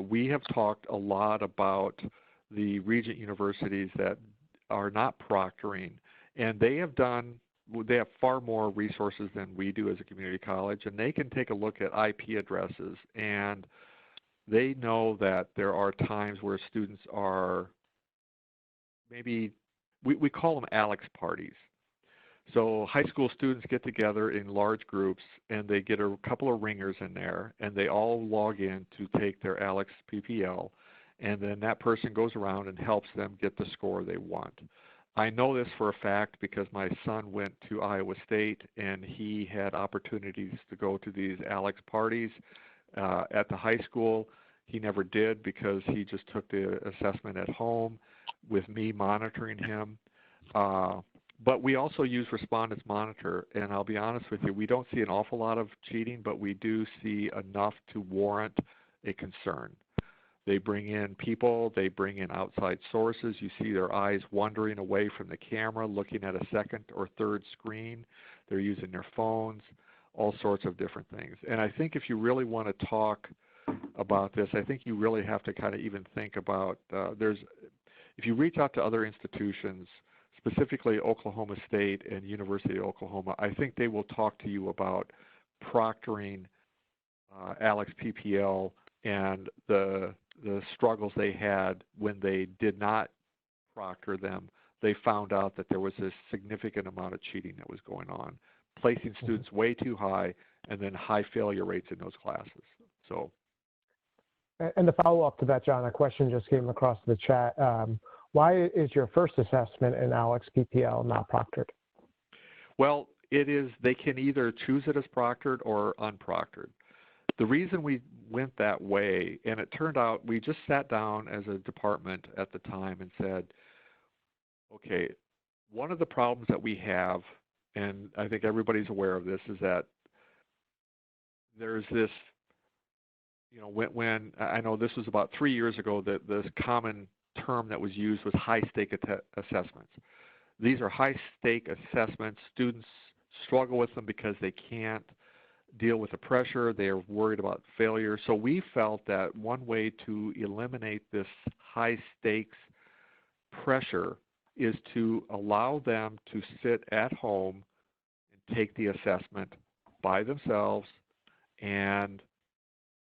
we have talked a lot about the Regent universities that are not proctoring, and they have far more resources than we do as a community college, and they can take a look at IP addresses, and they know that there are times where students are maybe, we call them Aleks parties. So high school students get together in large groups and they get a couple of ringers in there and they all log in to take their Aleks Ppl, and then that person goes around and helps them get the score they want. I know this for a fact because my son went to Iowa State and he had opportunities to go to these Aleks parties at the high school. He never did because he just took the assessment at home with me monitoring him. But we also use Respondents Monitor, and I'll be honest with you, we don't see an awful lot of cheating, but we do see enough to warrant a concern. They bring in people, they bring in outside sources. You see their eyes wandering away from the camera, looking at a second or third screen. They're using their phones, all sorts of different things. And I think if you really want to talk about this, I think you really have to kind of even think about, if you reach out to other institutions, specifically Oklahoma State and University of Oklahoma, I think they will talk to you about proctoring Aleks Ppl and the struggles they had when they did not proctor them. They found out that there was a significant amount of cheating that was going on, placing students way too high and then high failure rates in those classes. So. And the follow-up to that, John, a question just came across the chat. Why is your first assessment in Aleks Ppl not proctored? Well, they can either choose it as proctored or unproctored. The reason we went that way, and it turned out we just sat down as a department at the time and said, okay, one of the problems that we have, and I think everybody's aware of this, is that there's this, when I know this was about 3 years ago, that this common term that was used was high-stake assessments. These are high-stake assessments. Students struggle with them because they can't deal with the pressure. They are worried about failure. So we felt that one way to eliminate this high-stakes pressure is to allow them to sit at home and take the assessment by themselves, and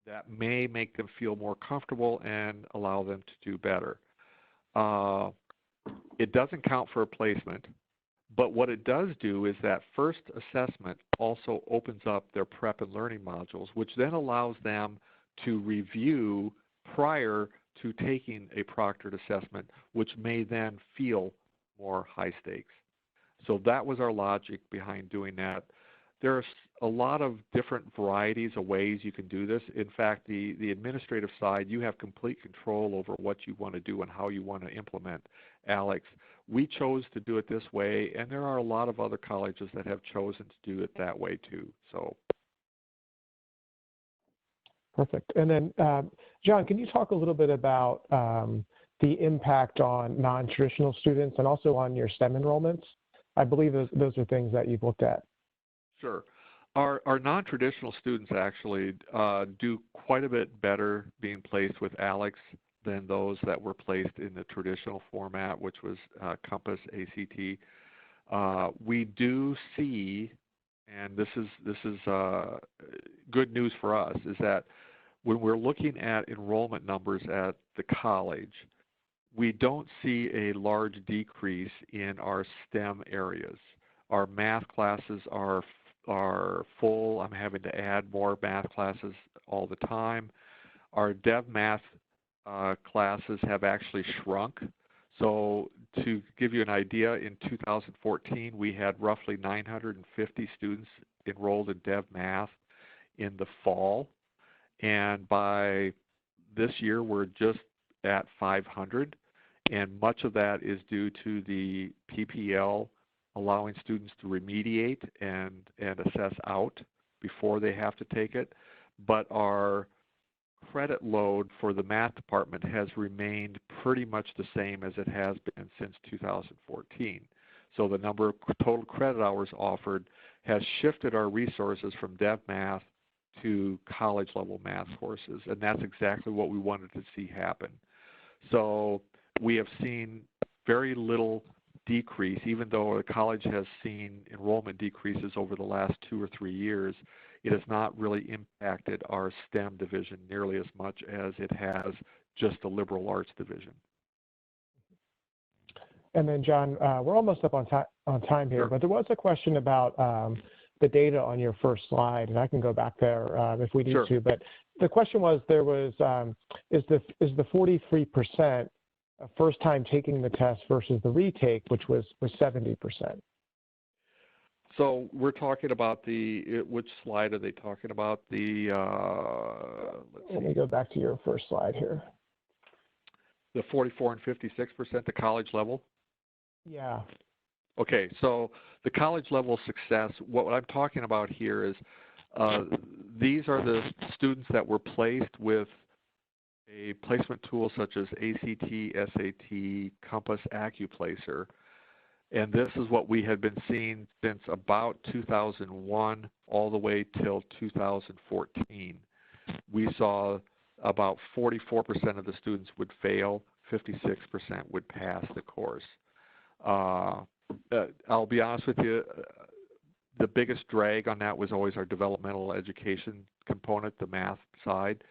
that may make them feel more comfortable and allow them to do better. It doesn't count for a placement, but what it does do is that first assessment also opens up their prep and learning modules, which then allows them to review prior to taking a proctored assessment, which may then feel more high stakes. So that was our logic behind doing that. There's a lot of different varieties of ways you can do this. In fact, the administrative side, you have complete control over what you want to do and how you want to implement Aleks. We chose to do it this way, and there are a lot of other colleges that have chosen to do it that way too. So. Perfect. And then, John, can you talk a little bit about the impact on non-traditional students and also on your STEM enrollments? I believe those are things that you've looked at. Sure. Our non-traditional students actually do quite a bit better being placed with Aleks than those that were placed in the traditional format, which was Compass ACT. We do see, and this is good news for us, is that when we're looking at enrollment numbers at the college, we don't see a large decrease in our STEM areas. Our math classes are full. I'm having to add more math classes all the time. Our dev math classes have actually shrunk. So to give you an idea, in 2014, we had roughly 950 students enrolled in dev math in the fall. And by this year, we're just at 500. And much of that is due to the PPL allowing students to remediate and assess out before they have to take it. But our credit load for the math department has remained pretty much the same as it has been since 2014. So the number of total credit hours offered has shifted our resources from dev math to college level math courses, and that's exactly what we wanted to see happen. So we have seen very little decrease, even though the college has seen enrollment decreases over the last 2 or 3 years. It has not really impacted our STEM division nearly as much as it has just the liberal arts division. And then, John, we're almost up on time here, Sure. but there was a question about the data on your first slide, and I can go back there if we need Sure. to. But the question was, there was is the 43% first time taking the test versus the retake, which was 70%. So we're talking about which slide are they talking about? Let me go back to your first slide here. The 44 and 56%, the college level? Yeah. Okay, so the college level success, what I'm talking about here is these are the students that were placed with a placement tool such as ACT, SAT, Compass, AccuPlacer, and this is what we had been seeing since about 2001 all the way till 2014. We saw about 44% of the students would fail, 56% would pass the course. I'll be honest with you, the biggest drag on that was always our developmental education component, the math side.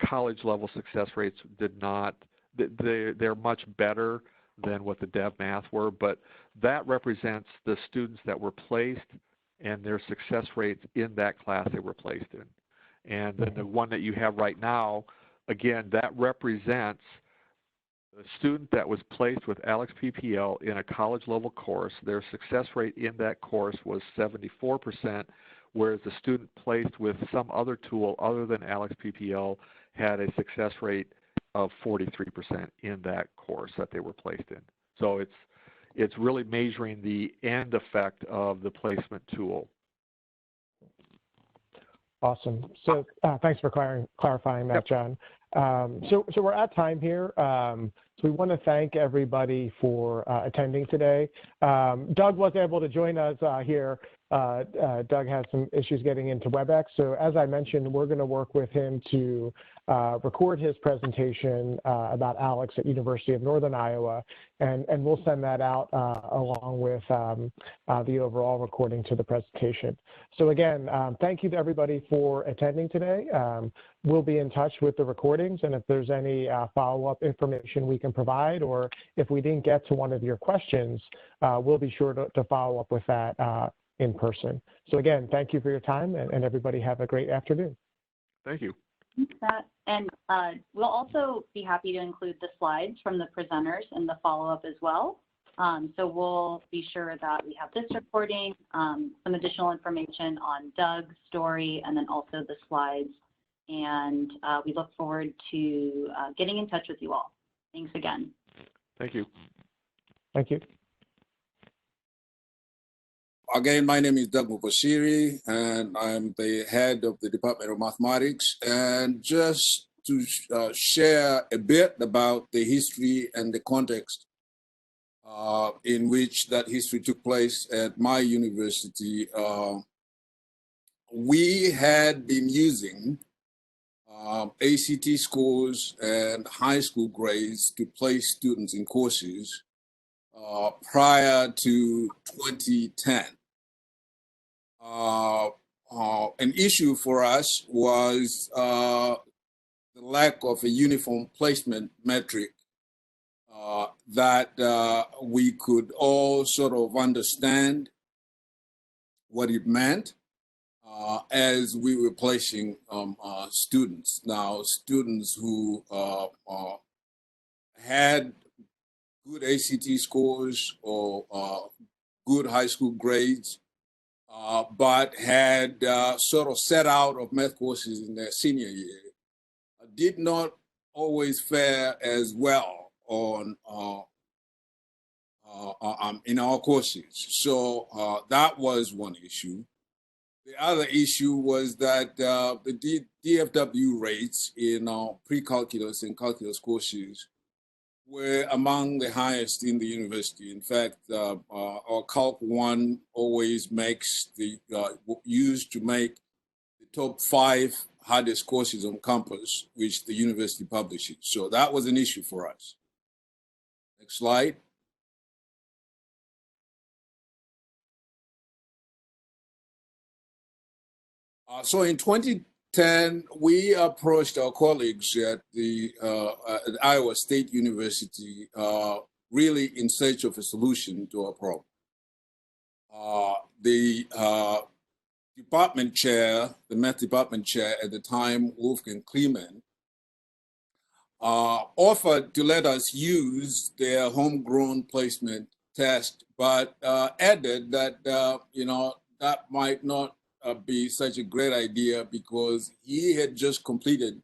College level success rates did not, they're much better than what the dev math were, but that represents the students that were placed and their success rates in that class they were placed in. And then the one that you have right now, again, that represents A student that was placed with Aleks Ppl in a college-level course, their success rate in that course was 74%, whereas the student placed with some other tool other than Aleks Ppl had a success rate of 43% in that course that they were placed in. So it's really measuring the end effect of the placement tool. Awesome. So thanks for clarifying that, John. So we're at time here. So we want to thank everybody for attending today. Doug was able to join us here. Doug has some issues getting into WebEx. So as I mentioned, we're going to work with him to record his presentation about Aleks at University of Northern Iowa, and we'll send that out along with the overall recording to the presentation. So again, thank you to everybody for attending today. We'll be in touch with the recordings, and if there's any follow-up information we can provide, or if we didn't get to one of your questions, we'll be sure to follow up with that in person. So again, thank you for your time, and everybody have a great afternoon. Thank you. And we'll also be happy to include the slides from the presenters in the follow-up as well. So we'll be sure that we have this recording, some additional information on Doug's story, and then also the slides. And we look forward to getting in touch with you all. Thanks again. Thank you. Thank you. Again, my name is Doug Mupasiri, and I'm the head of the Department of Mathematics. And just to share a bit about the history and the context in which that history took place at my university, we had been using ACT scores and high school grades to place students in courses prior to 2010. An issue for us was the lack of a uniform placement metric that we could all sort of understand what it meant as we were placing students. Now, students who had good ACT scores or good high school grades, but had sort of set out of math courses in their senior year, did not always fare as well on in our courses. So that was one issue. The other issue was that the DFW rates in pre-calculus and calculus courses were among the highest in the university. In fact, our Calc 1 always makes used to make the top 5 hardest courses on campus, which the university publishes. So that was an issue for us. Next slide. So in 2010, we approached our colleagues at at Iowa State University, really in search of a solution to our problem. The department chair, the math department chair at the time, Wolfgang Kleeman, offered to let us use their homegrown placement test, but added that that might not be such a great idea because he had just completed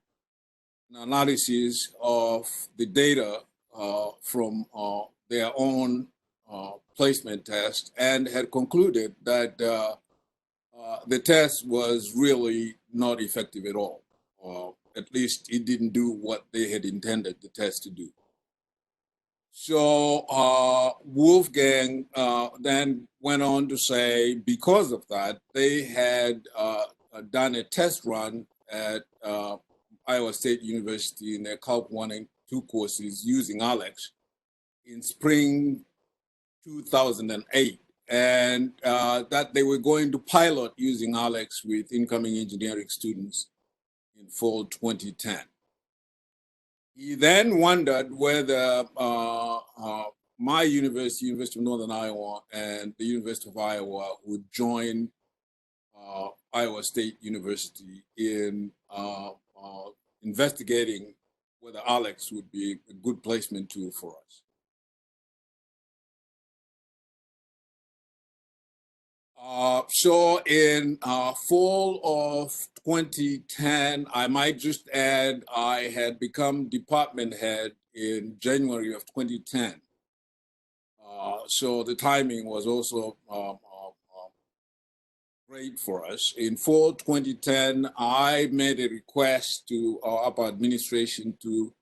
an analysis of the data from their own placement test and had concluded that the test was really not effective at all. At least it didn't do what they had intended the test to do. So Wolfgang then went on to say, because of that, they had done a test run at Iowa State University in their Calc 1 and 2 courses using Aleks in spring 2008, and that they were going to pilot using Aleks with incoming engineering students in fall 2010. He then wondered whether my university, University of Northern Iowa, and the University of Iowa would join Iowa State University in investigating whether Aleks would be a good placement tool for us. So in fall of 2010, I might just add, I had become department head in January of 2010. So the timing was also great for us. In fall 2010, I made a request to our upper administration to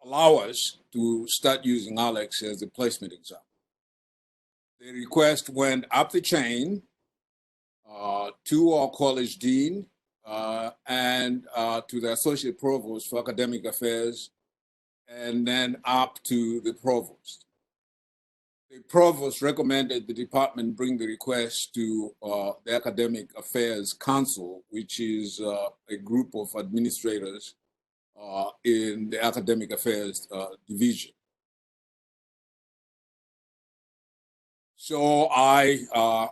allow us to start using Aleks as a placement exam. The request went up the chain to our college dean and to the associate provost for academic affairs, and then up to the provost. The provost recommended the department bring the request to the Academic Affairs Council, which is a group of administrators in the Academic Affairs Division. So I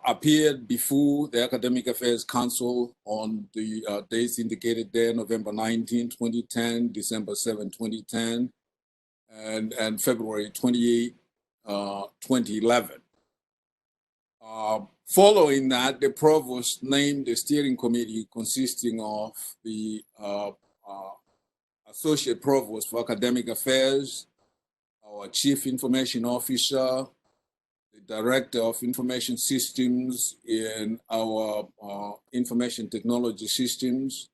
appeared before the Academic Affairs Council on the dates indicated there, November 19, 2010, December 7, 2010, and February 28, 2011. Following that, the provost named a steering committee consisting of the associate provost for academic affairs, our chief information officer, the director of information systems in our information technology systems,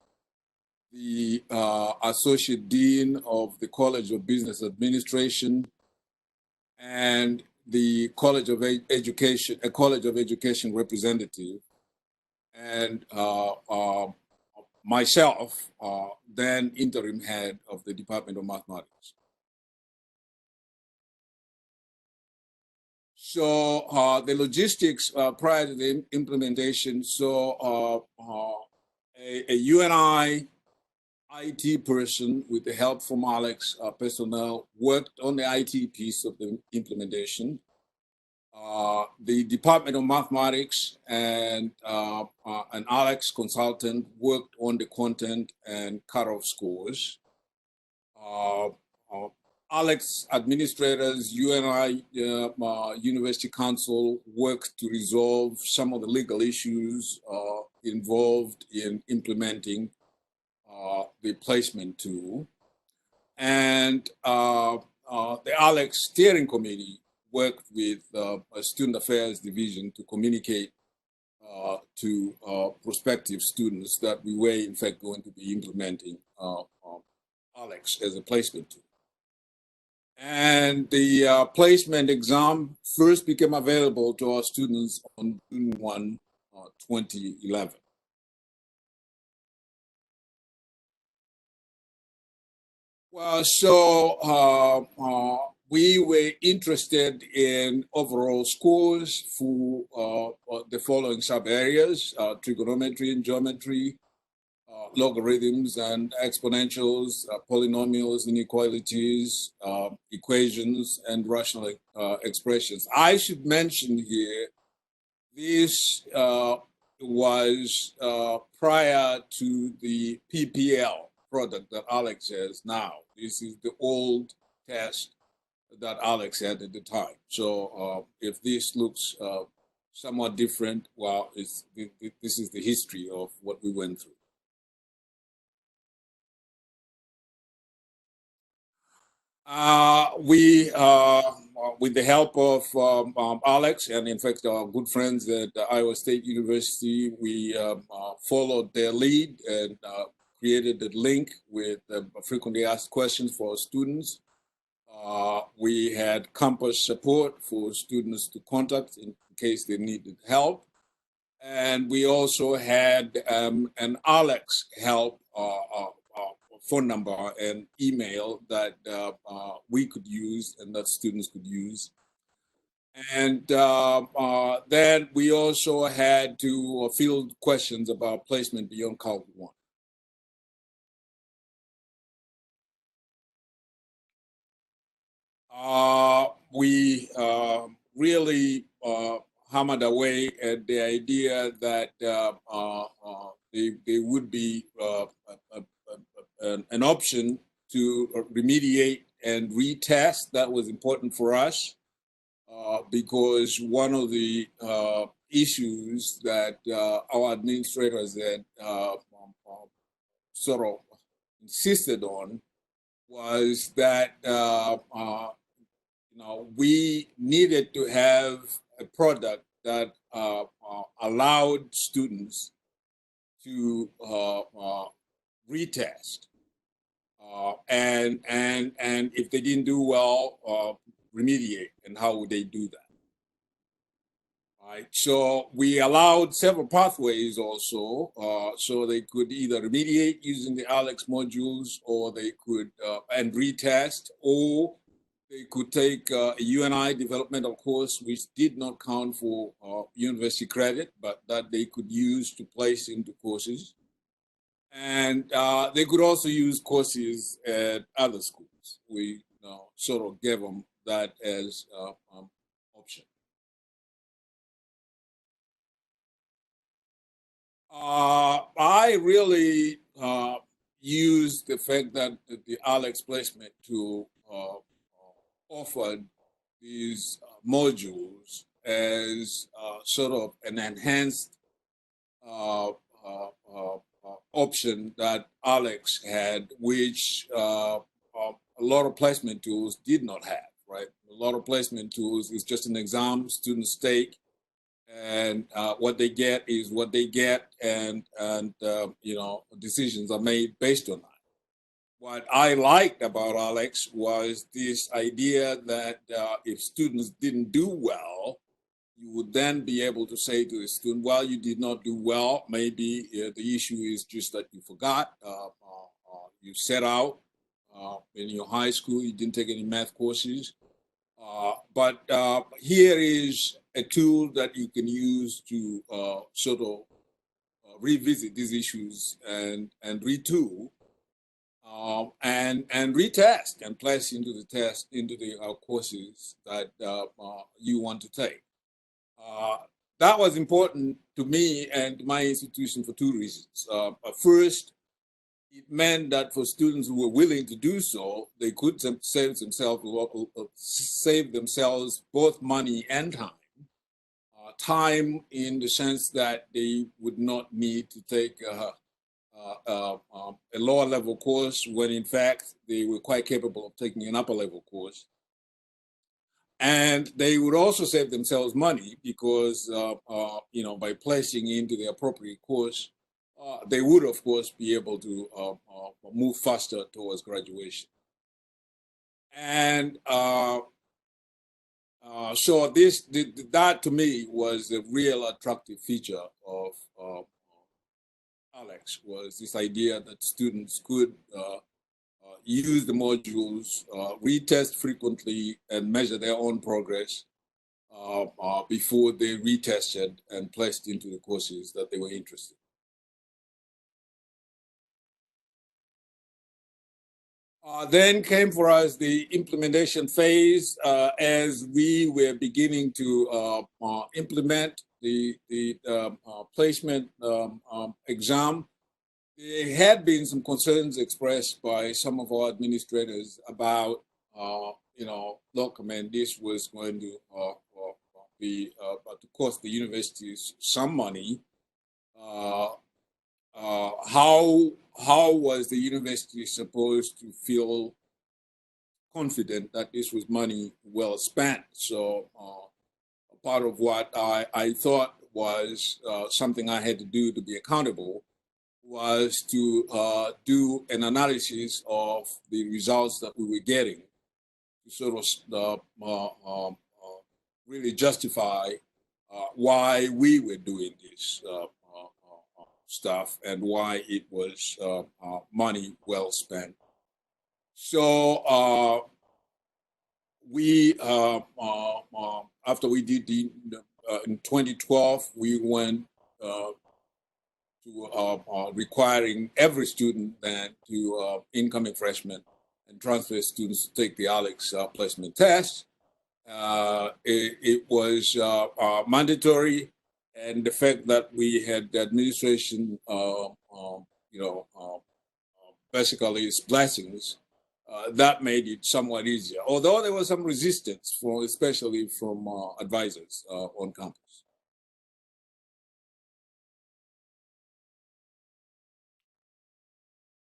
the associate dean of the College of Business Administration, and the College of Education, a College of Education representative, and myself, then interim head of the Department of Mathematics. So the logistics prior to the implementation, so a UNI IT person with the help from Aleks personnel worked on the IT piece of the implementation. The Department of Mathematics and an Aleks consultant worked on the content and cutoff scores. Aleks administrators, UNI University Council worked to resolve some of the legal issues involved in implementing the placement tool. And the Aleks Steering Committee worked with a Student Affairs Division to communicate to prospective students that we were in fact going to be implementing Aleks as a placement tool. And the placement exam first became available to our students on June 1, 2011. Well, so we were interested in overall scores for the following sub-areas: trigonometry and geometry, logarithms and exponentials, polynomials, inequalities, equations, and rational expressions. I should mention here, this was prior to the PPL product that Aleks has now. This is the old test that Aleks had at the time. So if this looks somewhat different, well, this is the history of what we went through. With the help of Aleks and in fact our good friends at Iowa State University, we followed their lead and created a link with frequently asked questions for our students. We had campus support for students to contact in case they needed help. And we also had an Aleks help phone number and email that we could use and that students could use. And then we also had to field questions about placement beyond Calc 1. We really hammered away at the idea that they would be an option to remediate and retest. That was important for us because one of the issues that our administrators had sort of insisted on was that we needed to have a product that allowed students to retest, and if they didn't do well, remediate. And how would they do that? Right. So we allowed several pathways also, so they could either remediate using the Aleks modules, or they could and retest, or they could take a UNI developmental course, which did not count for university credit, but that they could use to place into courses. And they could also use courses at other schools. We sort of gave them that as option. I really used the fact that the Aleks placement tool offered these modules as sort of an enhanced option that Aleks had, which a lot of placement tools did not have, right? A lot of placement tools is just an exam students take, and what they get is what they get, and decisions are made based on that. What I liked about Aleks was this idea that if students didn't do well, you would then be able to say to the student, well, you did not do well. Maybe the issue is just that you forgot. You set out in your high school, you didn't take any math courses. But here is a tool that you can use to sort of revisit these issues and retool and retest and place into the courses that you want to take. That was important to me and my institution for two reasons. First, it meant that for students who were willing to do so, they could save themselves both money and time. Time in the sense that they would not need to take a lower level course when in fact they were quite capable of taking an upper level course. And they would also save themselves money because, by placing into the appropriate course, they would, of course, be able to move faster towards graduation. And so that to me was a real attractive feature of Aleks, was this idea that students could use the modules, retest frequently, and measure their own progress before they retested and placed into the courses that they were interested in. Then came for us the implementation phase as we were beginning to implement the placement exam. There had been some concerns expressed by some of our administrators about, look, man, this was going to be to cost the universities some money. How was the university supposed to feel confident that this was money well spent? So part of what I thought was something I had to do to be accountable was to do an analysis of the results that we were getting to sort of really justify why we were doing this stuff and why it was money well spent. So we, after we did in 2012, we went to requiring every student then to incoming freshmen and transfer students to take the Aleks placement test. it was mandatory, and the fact that we had the administration, basically its blessings, that made it somewhat easier. Although there was some resistance, especially from advisors on campus.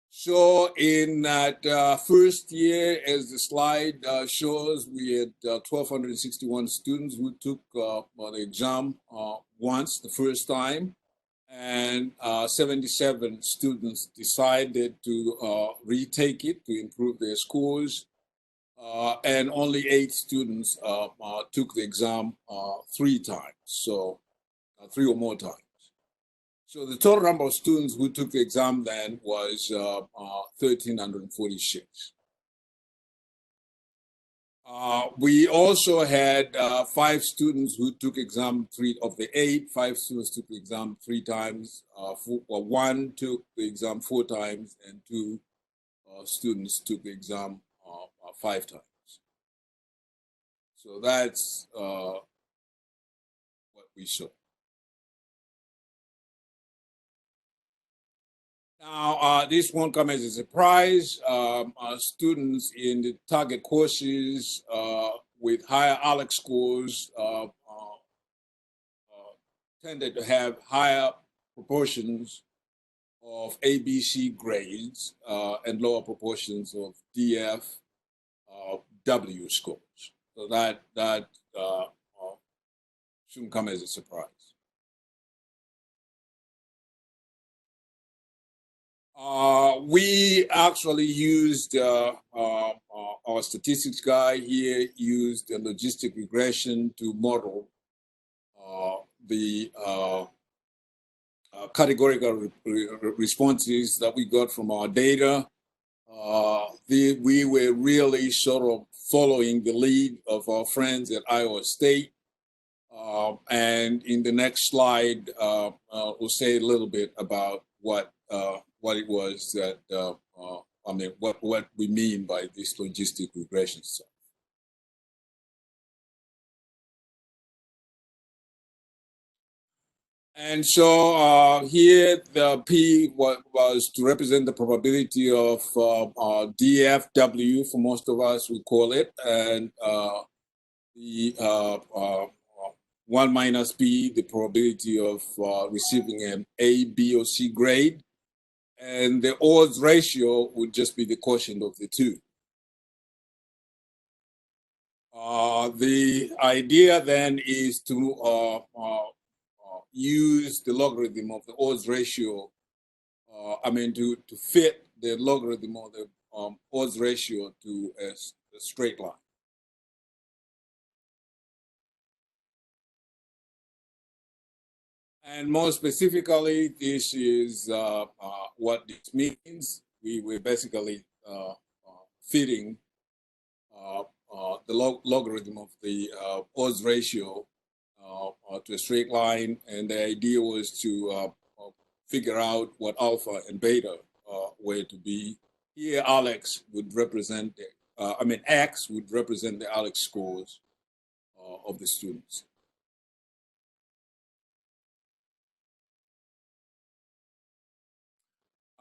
So in that first year, as the slide shows, we had 1,261 students who took the exam once, the first time, and 77 students decided to retake it to improve their scores, and only 8 students took the exam 3 times, so 3 or more times. So the total number of students who took the exam then was 1,346. We also had 5 students who took exam 3 of the 8. 5 students took the exam 3 times. 1 took the exam 4 times, and 2 students took the exam 5 times. So that's what we saw. Now, this won't come as a surprise. Students in the target courses with higher Aleks scores tended to have higher proportions of ABC grades and lower proportions of DF W scores. So that shouldn't come as a surprise. We actually used our statistics guy here used a logistic regression to model the categorical responses that we got from our data. We were really sort of following the lead of our friends at Iowa State. And in the next slide, we'll say a little bit about what it was that, what we mean by this logistic regression stuff. And so here the P was to represent the probability of DFW, for most of us we call it, and the 1 minus P, the probability of receiving an A, B, or C grade. And the odds ratio would just be the quotient of the 2. The idea then is to use the logarithm of the odds ratio, to fit the logarithm of the odds ratio to a straight line. And more specifically, this is what this means. We were basically fitting the logarithm of the odds ratio to a straight line, and the idea was to figure out what alpha and beta were to be. Here, Aleks would represent X would represent the Aleks scores of the students.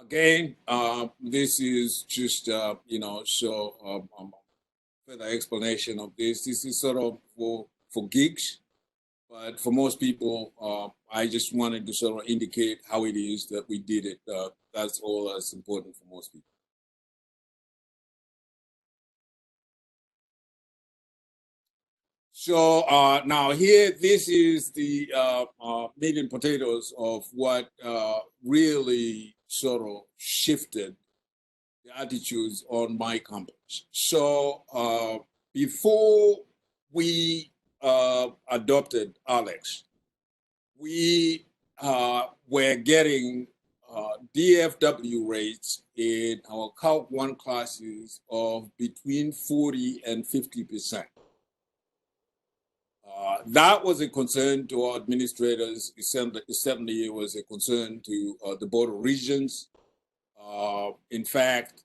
Again, this is just, further explanation of this. This is sort of for geeks, but for most people, I just wanted to sort of indicate how it is that we did it. That's all that's important for most people. So now here, this is the meat and potatoes of what really sort of shifted the attitudes on my campus. So before we adopted Aleks, we were getting DFW rates in our Calc 1 classes of between 40 and 50%. That was a concern to our administrators. It certainly was a concern to the Board of Regents. In fact,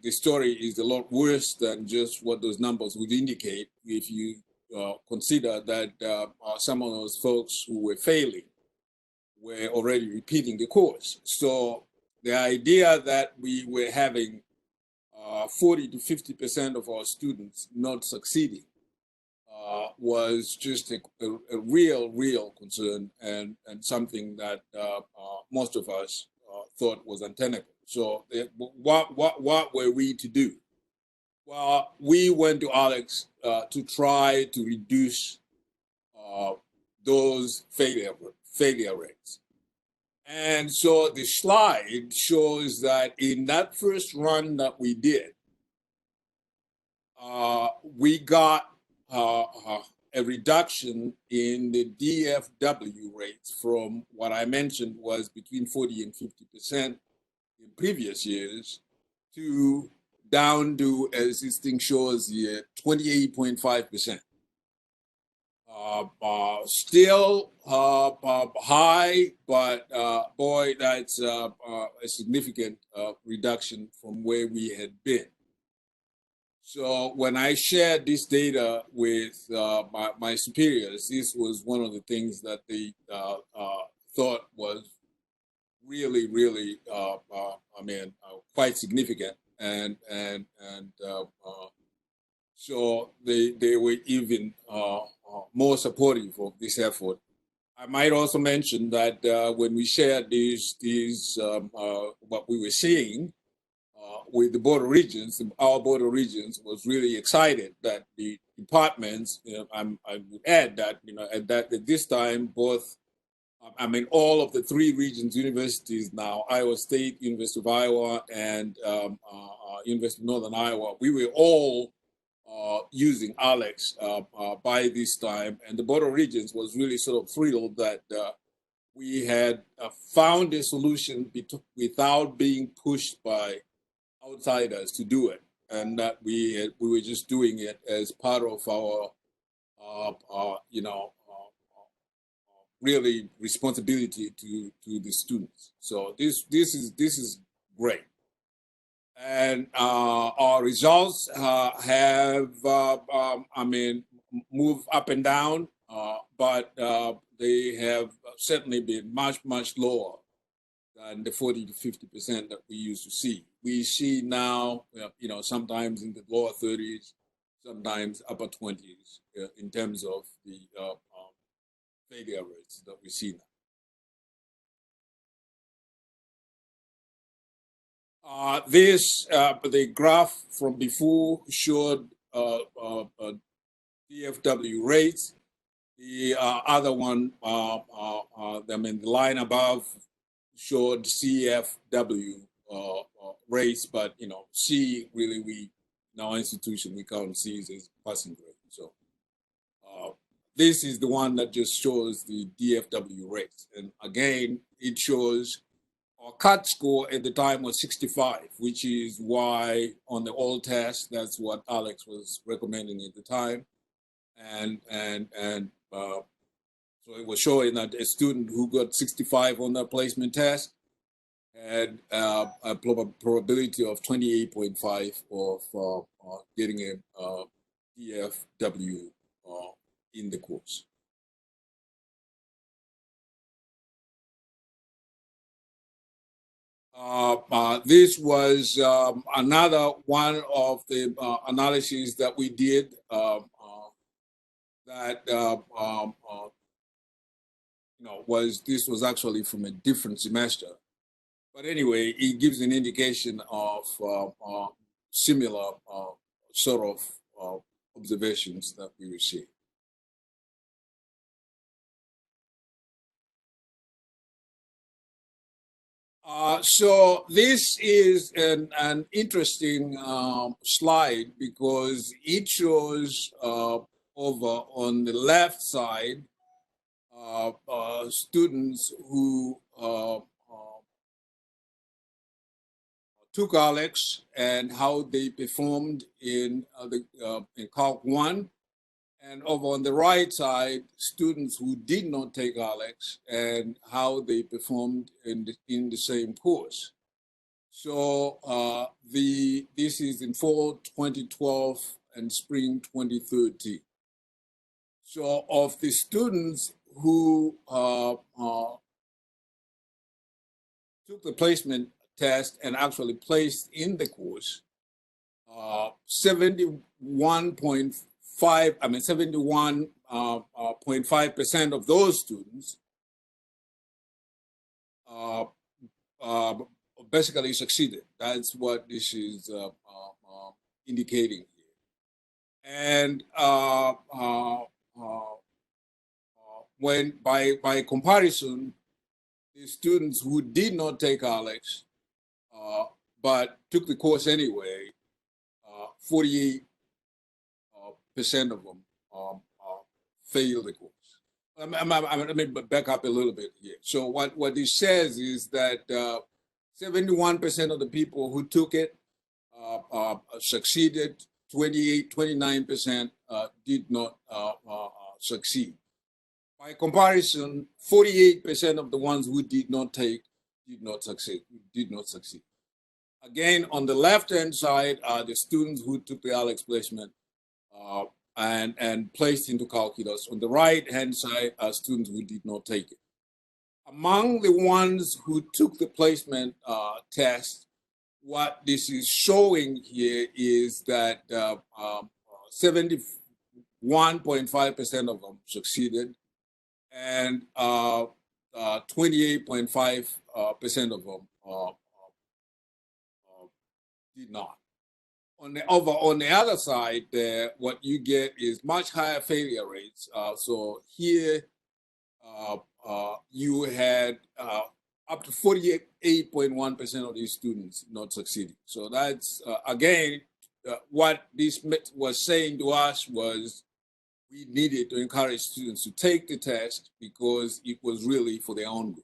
the story is a lot worse than just what those numbers would indicate if you consider that some of those folks who were failing were already repeating the course. So the idea that we were having 40 to 50% of our students not succeeding was just a real concern, and something that most of us thought was untenable. So what were we to do? Well, we went to Aleks to try to reduce those failure rates. And so the slide shows that in that first run that we did, we got a reduction in the DFW rates from what I mentioned was between 40 and 50% in previous years to down to, as this thing shows here, 28.5%. Still high, but boy, that's a significant reduction from where we had been. So when I shared this data with my superiors, this was one of the things that they thought was really, quite significant, and so they were even more supportive of this effort. I might also mention that when we shared these what we were seeing with the Board of Regents, our Board of Regents was really excited that the departments, I would add that, at this time, both, all of the three Regents universities now, Iowa State, University of Iowa, and University of Northern Iowa, we were all using Aleks by this time. And the Board of Regents was really sort of thrilled that we had found a solution without being pushed by outsiders to do it, and that we were just doing it as part of our really responsibility to the students. So this is great, and our results have moved up and down, but they have certainly been much lower than the 40 to 50% that we used to see. We see now, sometimes in the lower 30s, sometimes upper 20s in terms of the failure rates that we see now. The graph from before showed DFW rates. The other one, the line above, showed CFW rates, but C really, we in our institution we count C as passing grade. So this is the one that just shows the DFW rates, and again it shows our cut score at the time was 65, which is why on the old test that's what Aleks was recommending at the time, and so it was showing that a student who got 65 on that placement test had a probability of 28.5 of getting a DFW in the course. This was another one of the analyses that we did that this was actually from a different semester. But anyway, it gives an indication of similar sort of observations that we received. So this is an interesting slide because it shows over on the left side students who took Aleks and how they performed in Calc 1, and over on the right side, students who did not take Aleks and how they performed in the same course. So this is in fall 2012 and spring 2013. So of the students who took the placement test and actually placed in the course, 71.5% of those students basically succeeded. That's what this is indicating here. And when by comparison, the students who did not take Aleks but took the course anyway, 48% of them failed the course. Let me back up a little bit here. So what this says is that 71% of the people who took it succeeded, 29% did not succeed. By comparison, 48% of the ones who did not take did not succeed. Again, on the left-hand side are the students who took the Aleks placement and placed into calculus. On the right-hand side are students who did not take it. Among the ones who took the placement test, what this is showing here is that 71.5% of them succeeded, and 28.5% of them did not. On the other side, what you get is much higher failure rates. So here you had up to 48.1% of these students not succeeding. So that's again what this was saying to us was we needed to encourage students to take the test because it was really for their own good.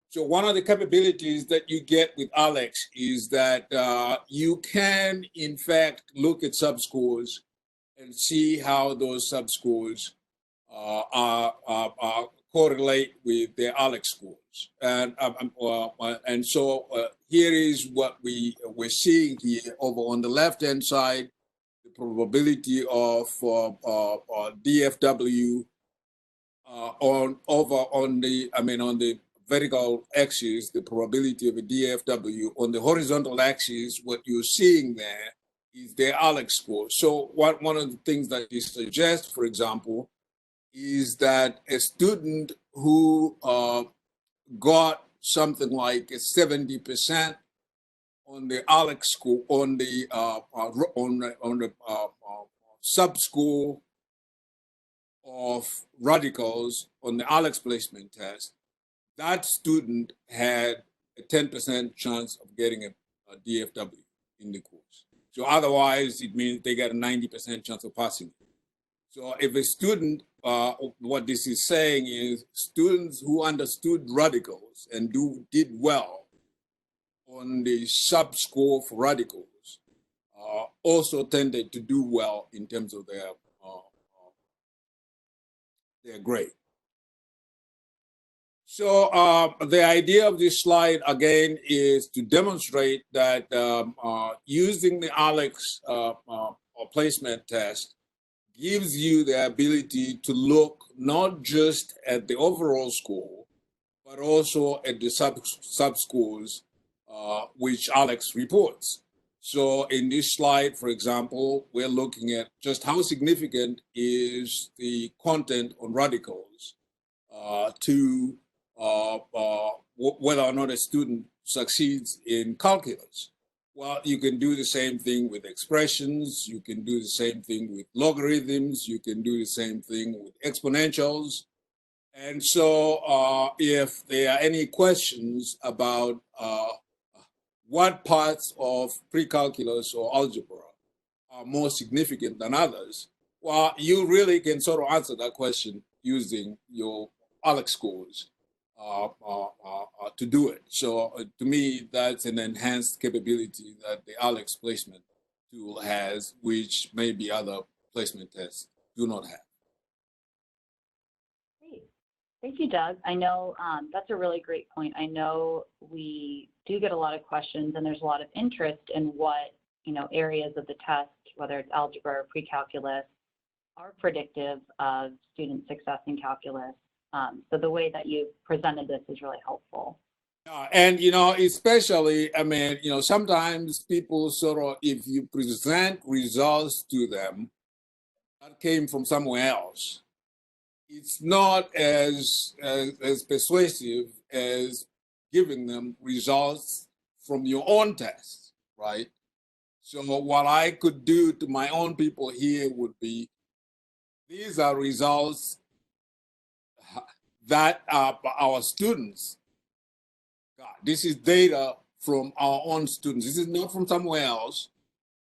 So one of the capabilities that you get with Aleks is that you can, in fact, look at subscores and see how those subscores correlate with their Aleks scores. And so here is what we're seeing here over on the left-hand side, the probability of DFW on the vertical axis, the probability of a DFW. On the horizontal axis, what you're seeing there is their Aleks score. So one of the things that this suggests, for example, is that a student who got something like 70% on the Aleks score, on the sub-score of radicals on the Aleks placement test, that student had a 10% chance of getting a DFW in the course. So otherwise, it means they got a 90% chance of passing. So if a student, what this is saying is students who understood radicals and did well on the sub-score for radicals also tended to do well in terms of their grade. So the idea of this slide, again, is to demonstrate that using the Aleks placement test gives you the ability to look not just at the overall score, but also at the sub-scores which Aleks reports. So in this slide, for example, we're looking at just how significant is the content on radicals to whether or not a student succeeds in calculus. Well, you can do the same thing with expressions, you can do the same thing with logarithms, you can do the same thing with exponentials. And so if there are any questions about what parts of pre-calculus or algebra are more significant than others, well, you really can sort of answer that question using your Aleks scores to do it. So to me, that's an enhanced capability that the Aleks placement tool has, which maybe other placement tests do not have. Great. Thank you, Doug. I know that's a really great point. I know we do get a lot of questions and there's a lot of interest in what, areas of the test, whether it's algebra or pre-calculus, are predictive of student success in calculus. So the way that you presented this is really helpful. And, especially, sometimes people sort of, if you present results to them that came from somewhere else, it's not as persuasive as giving them results from your own test, right? So what I could do to my own people here would be, these are results that our students got. This is data from our own students. This is not from somewhere else.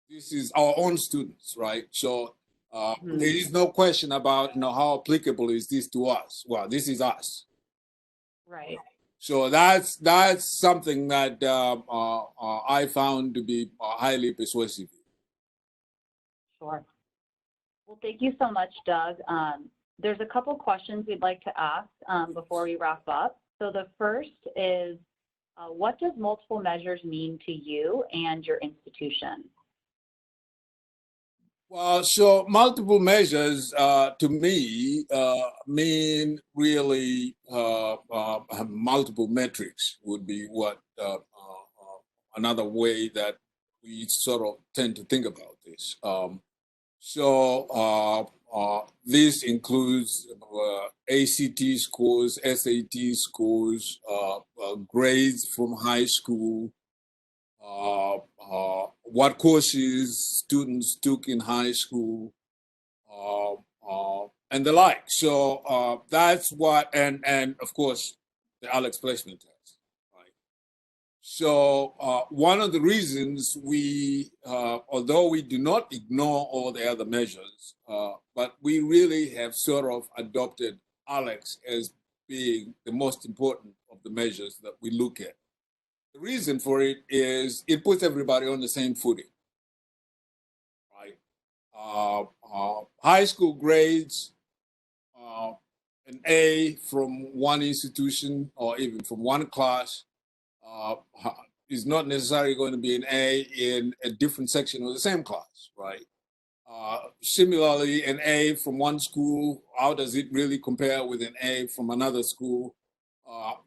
This is our own students, right? So there is no question about how applicable is this to us. Well, this is us. Right. So that's something that I found to be highly persuasive. Sure. Well, thank you so much, Doug. There's a couple questions we'd like to ask before we wrap up. So the first is, what does multiple measures mean to you and your institution? Well, so multiple measures to me mean really multiple metrics would be what another way that we sort of tend to think about this. This includes ACT scores, SAT scores, grades from high school, what courses students took in high school, and the like. So that's what, and of course, the Aleks placement test, right? So one of the reasons we, although we do not ignore all the other measures, but we really have sort of adopted Aleks as being the most important of the measures that we look at. The reason for it is it puts everybody on the same footing, right? High school grades, an A from one institution or even from one class is not necessarily going to be an A in a different section of the same class, right? Similarly, an A from one school, how does it really compare with an A from another school?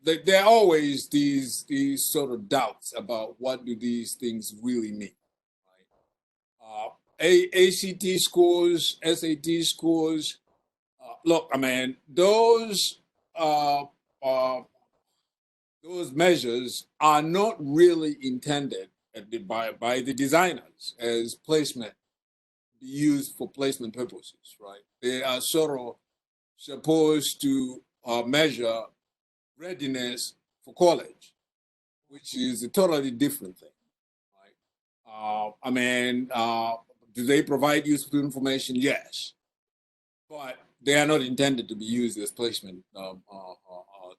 There are always these sort of doubts about what do these things really mean. Right? ACT scores, SAT scores. Look, I mean, those measures are not really intended by the designers as placement, used for placement purposes, right? They are sort of supposed to measure readiness for college, which is a totally different thing, right? Do they provide useful information? Yes, but they are not intended to be used as placement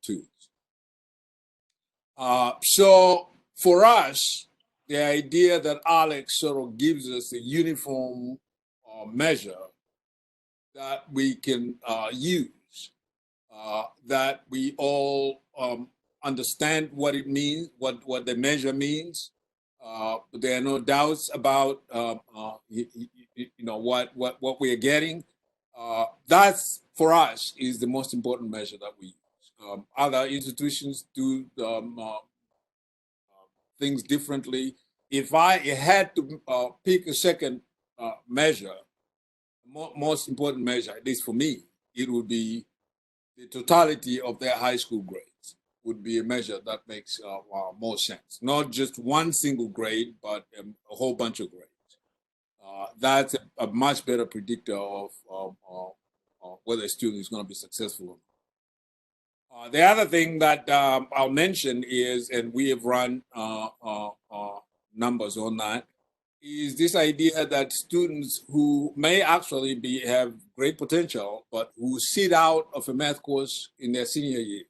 tools. So for us, the idea that Aleks sort of gives us a uniform measure that we can use, that we all understand what it means, what the measure means. There are no doubts about what we are getting. That's for us is the most important measure that we use. Other institutions do things differently. If I had to pick a second measure, most important measure, at least for me, it would be the totality of their high school grades would be a measure that makes more sense. Not just one single grade, but a whole bunch of grades. That's a much better predictor of whether a student is going to be successful or not. The other thing that I'll mention is, and we have run numbers on that, is this idea that students who may actually have great potential, but who sit out of a math course in their senior year,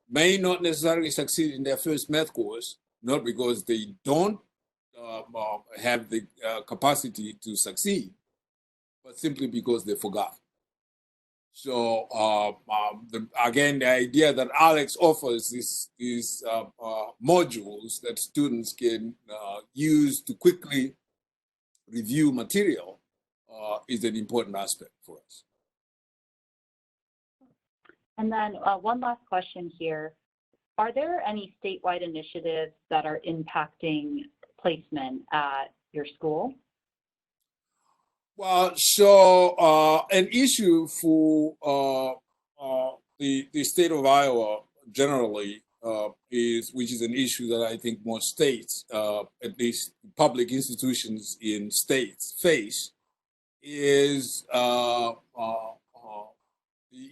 may not necessarily succeed in their first math course, not because they don't have the capacity to succeed, but simply because they forgot. So again, the idea that Aleks offers these modules that students can use to quickly review material is an important aspect for us. And then one last question here. Are there any statewide initiatives that are impacting placement at your school? Well, so an issue for the state of Iowa generally which is an issue that I think most states, at least public institutions in states, face, is the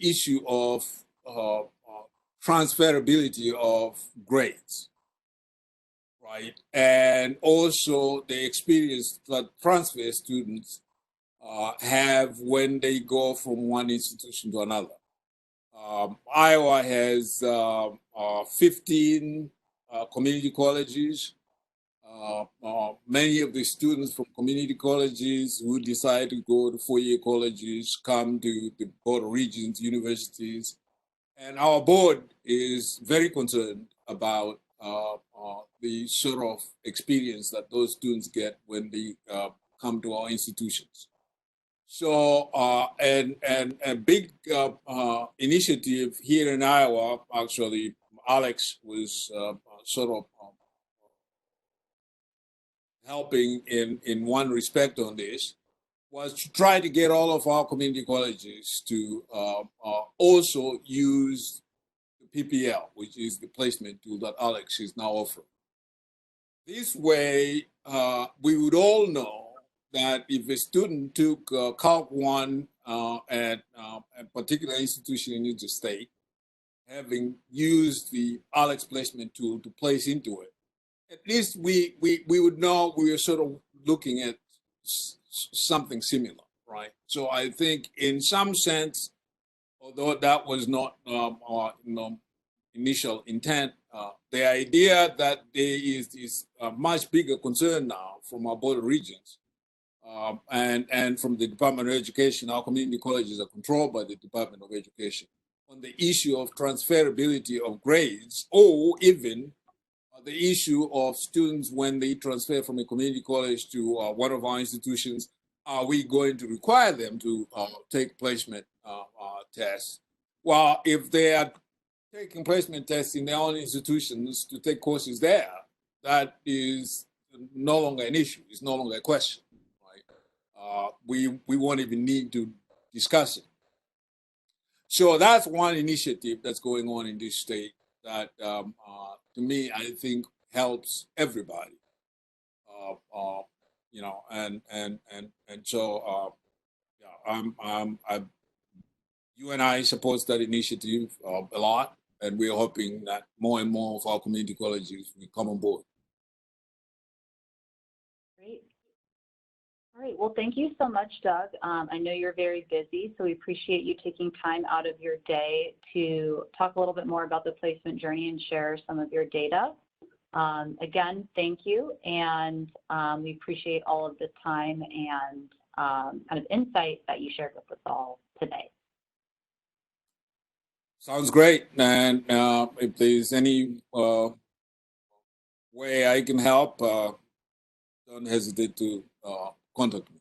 issue of transferability of grades, right? And also the experience that transfer students have when they go from one institution to another. Iowa has 15 community colleges. Many of the students from community colleges who decide to go to four-year colleges come to the Board of Regents universities. And our board is very concerned about the sort of experience that those students get when they come to our institutions. So, and a big initiative here in Iowa, actually, Aleks was sort of helping in one respect on this, was to try to get all of our community colleges to also use the PPL, which is the placement tool that Aleks is now offering. This way, we would all know that if a student took Calc 1 at a particular institution in each state, having used the Aleks placement tool to place into it, at least we would know we are sort of looking at something similar, right? So I think in some sense, although that was not our initial intent, the idea that there is this much bigger concern now from our Board of Regents and from the Department of Education. Our community colleges are controlled by the Department of Education on the issue of transferability of grades, or even the issue of students when they transfer from a community college to one of our institutions. Are we going to require them to take placement tests? Well, if they are taking placement tests in their own institutions to take courses there, that is no longer an issue. It's no longer a question. We won't even need to discuss it. So that's one initiative that's going on in this state that, to me, I think helps everybody. You know, and so yeah, you and I support that initiative a lot, and we're hoping that more and more of our community colleges will come on board. Great. All right, well, thank you so much, Doug. I know you're very busy, so we appreciate you taking time out of your day to talk a little bit more about the placement journey and share some of your data. Again, thank you, and we appreciate all of the time and kind of insight that you shared with us all today. Sounds great, and if there's any way I can help, don't hesitate to contact me.